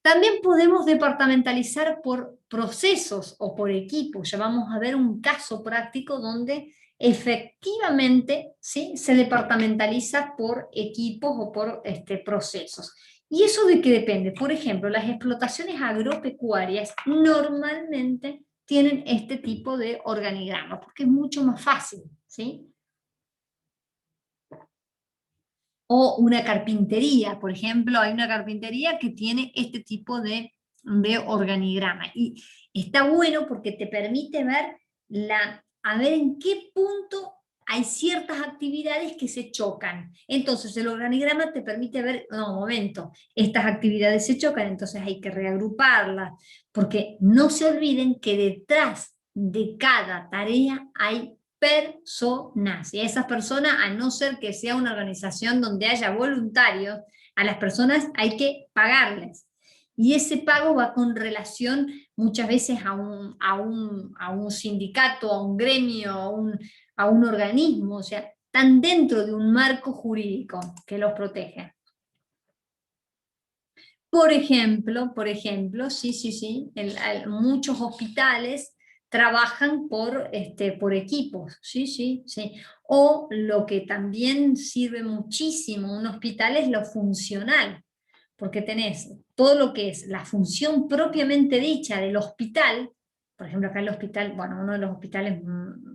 También podemos departamentalizar por procesos o por equipos. Ya vamos a ver un caso práctico donde efectivamente, ¿sí?, se departamentaliza por equipos o por procesos. ¿Y eso de qué depende? Por ejemplo, las explotaciones agropecuarias normalmente tienen este tipo de organigrama, porque es mucho más fácil, ¿sí? O una carpintería, por ejemplo, hay una carpintería que tiene este tipo de organigrama. Y está bueno porque te permite ver a ver en qué punto hay ciertas actividades que se chocan. Entonces el organigrama te permite ver, no, un momento, estas actividades se chocan, entonces hay que reagruparlas, porque no se olviden que detrás de cada tarea hay personas, y a esas personas, a no ser que sea una organización donde haya voluntarios, a las personas hay que pagarles. Y ese pago va con relación muchas veces a un sindicato, a un gremio, a un organismo, o sea, están dentro de un marco jurídico que los protege. Por ejemplo, sí, muchos hospitales trabajan por equipos, sí. O lo que también sirve muchísimo un hospital es lo funcional, porque tenés todo lo que es la función propiamente dicha del hospital. Por ejemplo, acá el hospital, bueno, uno de los hospitales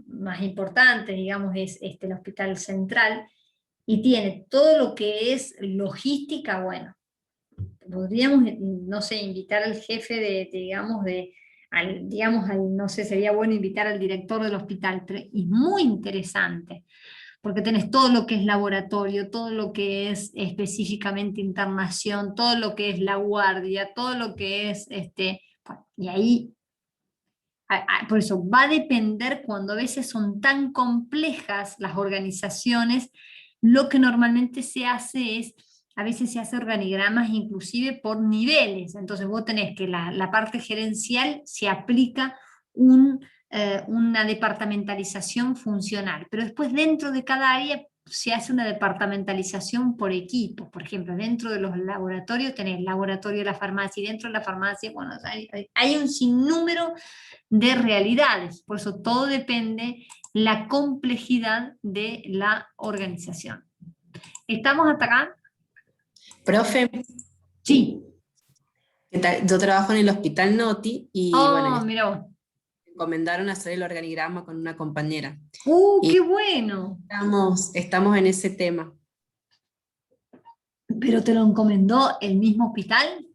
más importantes, digamos, es el Hospital Central, y tiene todo lo que es logística. Bueno, podríamos, no sé, invitar al jefe no sé, sería bueno invitar al director del hospital, pero es muy interesante, porque tenés todo lo que es laboratorio, todo lo que es específicamente internación, todo lo que es la guardia, todo lo que es, y ahí, por eso va a depender, cuando a veces son tan complejas las organizaciones, lo que normalmente se hace es, a veces se hace organigramas inclusive por niveles. Entonces vos tenés que la parte gerencial se aplica una departamentalización funcional, pero después dentro de cada área se hace una departamentalización por equipos. Por ejemplo, dentro de los laboratorios tenés el laboratorio de la farmacia, y dentro de la farmacia, bueno, hay un sinnúmero de realidades. Por eso todo depende la complejidad de la organización. ¿Estamos hasta acá? Profe, Sí. ¿qué tal? Yo trabajo en el Hospital Noti y bueno, Mira vos. me encomendaron hacer el organigrama con una compañera. ¡Qué bueno! Estamos en ese tema. ¿Pero te lo encomendó el mismo hospital?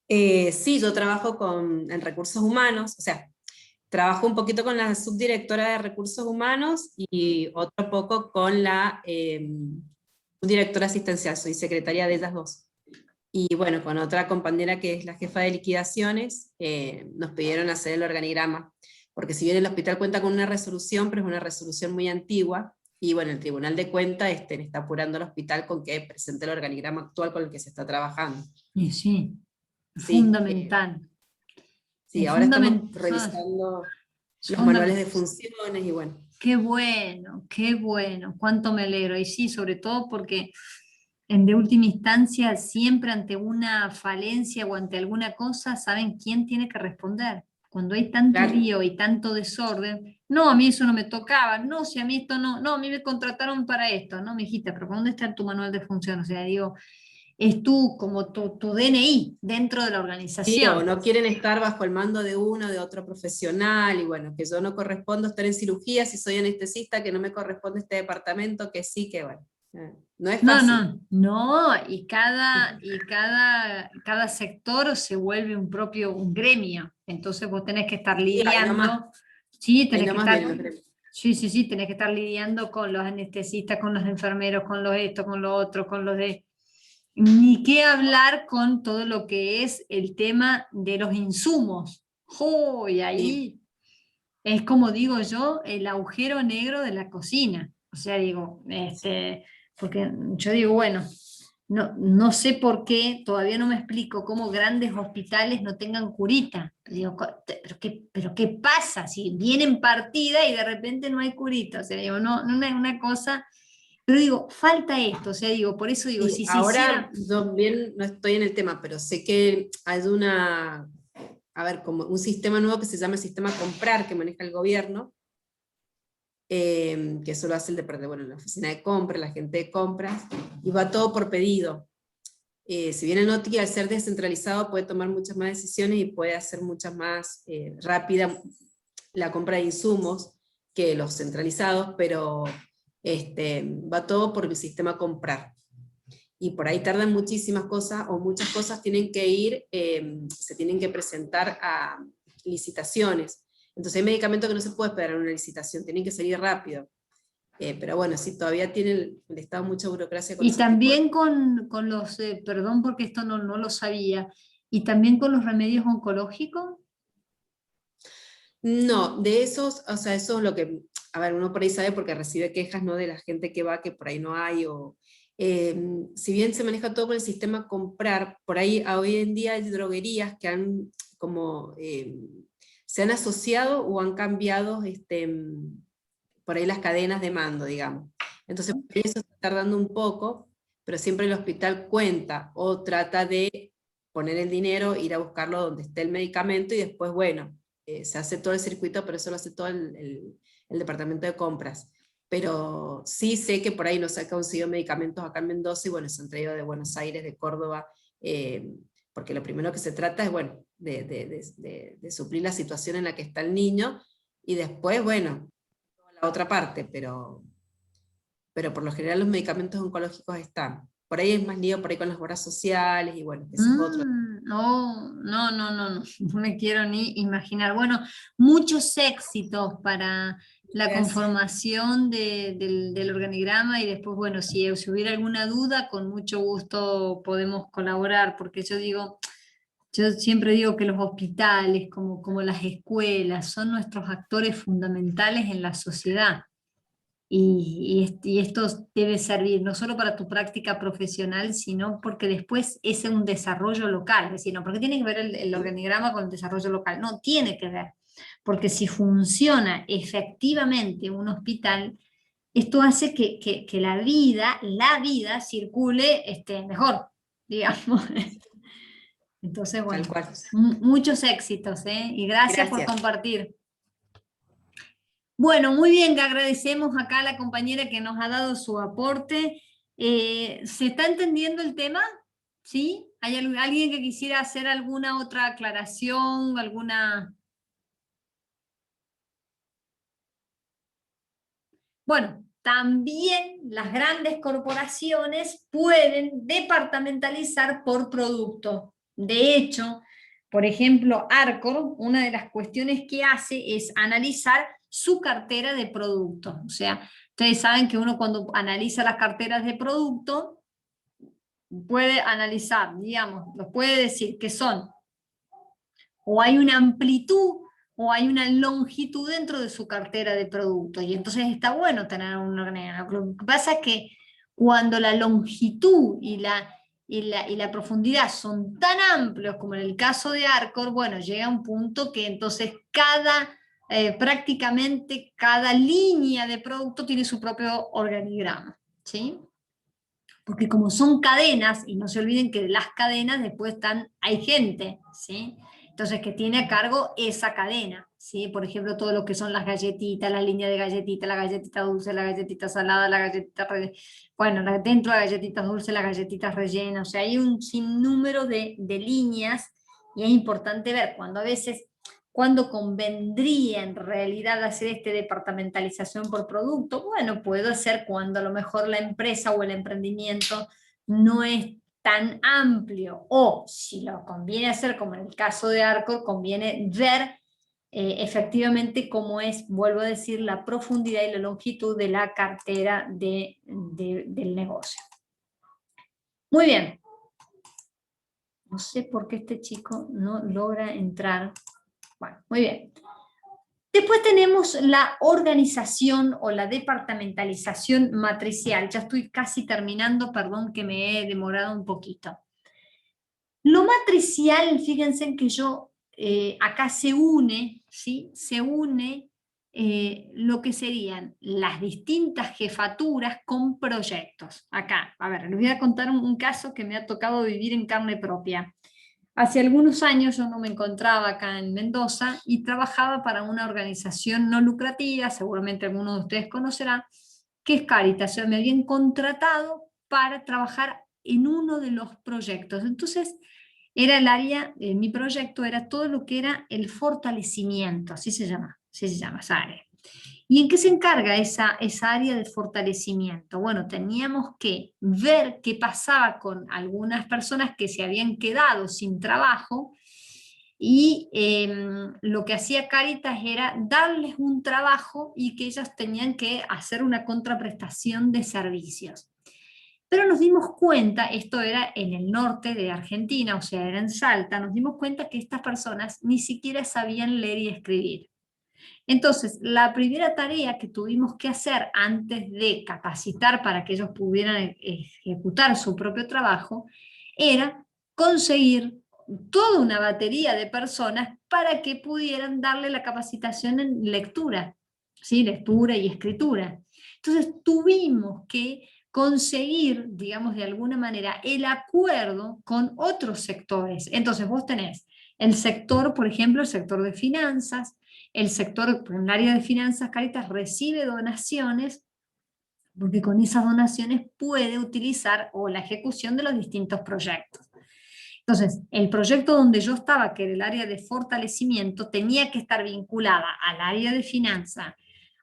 Sí, yo trabajo en recursos humanos, o sea, trabajo un poquito con la subdirectora de recursos humanos y otro poco con la subdirectora asistencial, soy secretaria de ellas dos. Y bueno, con otra compañera que es la jefa de liquidaciones, nos pidieron hacer el organigrama, porque si bien el hospital cuenta con una resolución, pero es una resolución muy antigua, y bueno, el Tribunal de Cuentas está apurando al hospital con que presente el organigrama actual con el que se está trabajando. Sí, Sí, fundamental. Sí, ahora estamos revisando los manuales de funciones y bueno. Qué bueno, cuánto me alegro. Y sí, sobre todo porque de última instancia, siempre ante una falencia o ante alguna cosa, saben quién tiene que responder. Cuando hay tanto lío y tanto desorden, no, a mí eso no me tocaba, no, si a mí esto no, a mí me contrataron para esto, no, mijita, pero ¿dónde está tu manual de funciones? O sea, digo, es como tu DNI dentro de la organización. Sí, o no quieren estar bajo el mando de uno, de otro profesional, y bueno, que yo no correspondo estar en cirugía si soy anestesista, que no me corresponde este departamento, que sí, que bueno. No es fácil. No, y cada sector se vuelve un gremio, entonces vos tenés que estar lidiando, tenés que estar lidiando con los anestesistas, con los enfermeros, con los esto, con lo otro, con los de... Ni qué hablar con todo lo que es el tema de los insumos. Y ahí es, como digo yo, el agujero negro de la cocina. O sea, digo, porque yo digo, bueno, no sé por qué, todavía no me explico cómo grandes hospitales no tengan curita. Digo, ¿pero qué pasa si vienen partida y de repente no hay curita? O sea, digo, no es una cosa, pero digo, falta esto, o sea, digo, por eso digo, si ahora yo bien no estoy en el tema, pero sé que hay como un sistema nuevo que se llama el sistema Comprar, que maneja el gobierno, que eso lo hace la oficina de compra, la gente de compras, y va todo por pedido. Si bien el Noti, al ser descentralizado, puede tomar muchas más decisiones y puede hacer muchas más rápida la compra de insumos que los centralizados, pero va todo por el sistema Comprar. Y por ahí tardan muchísimas cosas, o muchas cosas tienen que ir, se tienen que presentar a licitaciones. Entonces hay medicamentos que no se puede esperar en una licitación, tienen que salir rápido. Pero bueno, sí, todavía tiene el Estado mucha burocracia con Y esos tipos también con los, perdón porque esto no lo sabía, y también con los remedios oncológicos. No, de esos, o sea, eso es lo que, a ver, uno por ahí sabe porque recibe quejas, ¿no? De la gente que va, que por ahí no hay, o si bien se maneja todo con el sistema comprar, por ahí hoy en día hay droguerías que han como, se han asociado o han cambiado por ahí las cadenas de mando, digamos. Entonces, por ahí eso está tardando un poco, pero siempre el hospital cuenta o trata de poner el dinero, ir a buscarlo donde esté el medicamento y después, bueno, se hace todo el circuito, pero eso lo hace todo el departamento de compras. Pero sí sé que por ahí no se han conseguido medicamentos acá en Mendoza y bueno, se han traído de Buenos Aires, de Córdoba, porque lo primero que se trata es, bueno, de suplir la situación en la que está el niño y después, bueno, la otra parte, pero por lo general los medicamentos oncológicos están. Por ahí es más lío por ahí con las obras sociales y bueno, ese es otro. No me quiero ni imaginar. Bueno, muchos éxitos para la Gracias. conformación del organigrama y después, bueno, si hubiera alguna duda, con mucho gusto podemos colaborar, porque yo siempre digo que los hospitales, como las escuelas, son nuestros actores fundamentales en la sociedad. Y esto debe servir no solo para tu práctica profesional, sino porque después es un desarrollo local. Es decir, no, ¿por qué tiene que ver el organigrama con el desarrollo local? No, tiene que ver. Porque si funciona efectivamente un hospital, esto hace que la vida circule mejor, digamos. Entonces, bueno, Tal cual. muchos éxitos, ¿eh? Y gracias por Gracias. compartir. Bueno, muy bien, que agradecemos acá a la compañera que nos ha dado su aporte. ¿Se está entendiendo el tema? ¿Sí? ¿Hay alguien que quisiera hacer alguna otra aclaración, alguna...? Bueno, también las grandes corporaciones pueden departamentalizar por producto. De hecho, por ejemplo, Arcor, una de las cuestiones que hace es analizar su cartera de productos. O sea, ustedes saben que uno cuando analiza las carteras de producto puede analizar, digamos, los puede decir que son, o hay una amplitud o hay una longitud dentro de su cartera de productos, y entonces está bueno tener un organigrama. Lo que pasa es que cuando la longitud y la profundidad son tan amplios como en el caso de Arcor, bueno, llega un punto que entonces prácticamente cada línea de producto tiene su propio organigrama, ¿sí? Porque como son cadenas, y no se olviden que de las cadenas después hay gente, ¿sí? Entonces que tiene a cargo esa cadena, ¿sí? Por ejemplo, todo lo que son las galletitas, la línea de galletitas, la galletita dulce, la galletita salada, la galletita bueno, dentro de las galletitas dulces, las galletitas rellenas, o sea, hay un sinnúmero de líneas, y es importante ver cuando a veces, cuando convendría en realidad hacer departamentalización por producto. Bueno, puedo hacer cuando a lo mejor la empresa o el emprendimiento no es tan amplio, o si lo conviene hacer como en el caso de Arcor, conviene ver efectivamente cómo es, vuelvo a decir, la profundidad y la longitud de la cartera del negocio. Muy bien. No sé por qué este chico no logra entrar. Bueno, muy bien. Después tenemos la organización o la departamentalización matricial. Ya estoy casi terminando, perdón que me he demorado un poquito. Lo matricial, fíjense en que acá se une, ¿sí? Se une lo que serían las distintas jefaturas con proyectos. Acá, a ver, les voy a contar un caso que me ha tocado vivir en carne propia. Hace algunos años yo no me encontraba acá en Mendoza y trabajaba para una organización no lucrativa, seguramente alguno de ustedes conocerá, que es Cáritas. O sea, me habían contratado para trabajar en uno de los proyectos. Entonces, era el área, mi proyecto era todo lo que era el fortalecimiento, así se llama esa área. ¿Y en qué se encarga esa área de fortalecimiento? Bueno, teníamos que ver qué pasaba con algunas personas que se habían quedado sin trabajo y lo que hacía Cáritas era darles un trabajo y que ellas tenían que hacer una contraprestación de servicios. Pero nos dimos cuenta, esto era en el norte de Argentina, o sea, era en Salta, nos dimos cuenta que estas personas ni siquiera sabían leer y escribir. Entonces, la primera tarea que tuvimos que hacer antes de capacitar para que ellos pudieran ejecutar su propio trabajo, era conseguir toda una batería de personas para que pudieran darle la capacitación en lectura, ¿sí? Lectura y escritura. Entonces, tuvimos que conseguir, digamos de alguna manera, el acuerdo con otros sectores. Entonces, vos tenés el sector, por ejemplo, el sector de finanzas. El sector, en el área de finanzas, Cáritas recibe donaciones, porque con esas donaciones puede utilizar o la ejecución de los distintos proyectos. Entonces, el proyecto donde yo estaba, que era el área de fortalecimiento, tenía que estar vinculada al área de finanzas,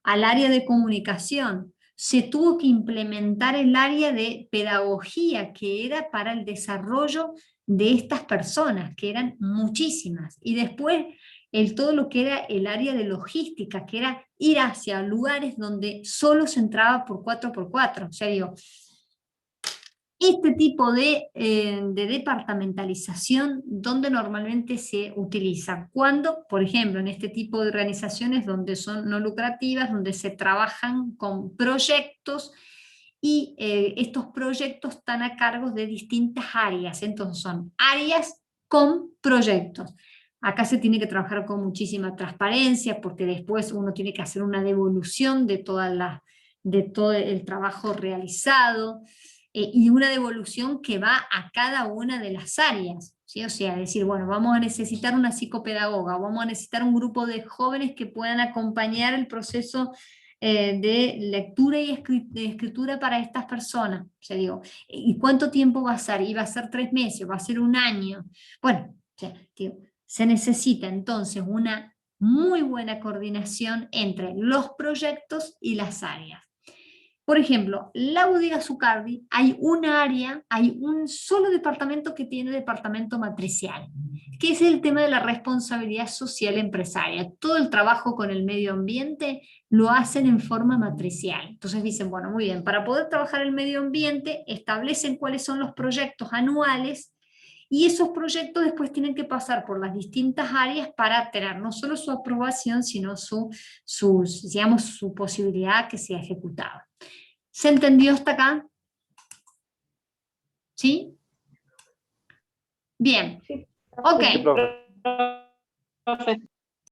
al área de comunicación. Se tuvo que implementar el área de pedagogía, que era para el desarrollo de estas personas, que eran muchísimas. Y después todo lo que era el área de logística, que era ir hacia lugares donde solo se entraba por 4x4. O sea, digo, este tipo de departamentalización, ¿dónde normalmente se utiliza? Cuando, por ejemplo, en este tipo de organizaciones donde son no lucrativas, donde se trabajan con proyectos, y estos proyectos están a cargo de distintas áreas, entonces son áreas con proyectos. Acá se tiene que trabajar con muchísima transparencia, porque después uno tiene que hacer una devolución de todo el trabajo realizado, y una devolución que va a cada una de las áreas, ¿sí? O sea, decir, bueno, vamos a necesitar una psicopedagoga, vamos a necesitar un grupo de jóvenes que puedan acompañar el proceso de lectura y de escritura para estas personas. O sea, digo, ¿y cuánto tiempo va a ser? ¿Y va a ser 3 meses? ¿Va a ser 1 año? Bueno, o sea, digo, se necesita entonces una muy buena coordinación entre los proyectos y las áreas. Por ejemplo, la bodega Zucardi, hay una área, hay un solo departamento que tiene departamento matricial, que es el tema de la responsabilidad social empresaria. Todo el trabajo con el medio ambiente lo hacen en forma matricial. Entonces dicen, bueno, muy bien, para poder trabajar el medio ambiente, establecen cuáles son los proyectos anuales, y esos proyectos después tienen que pasar por las distintas áreas para tener no solo su aprobación, sino digamos, su posibilidad que sea ejecutada. ¿Se entendió hasta acá? ¿Sí? Bien. Sí. Ok. Sí, profe.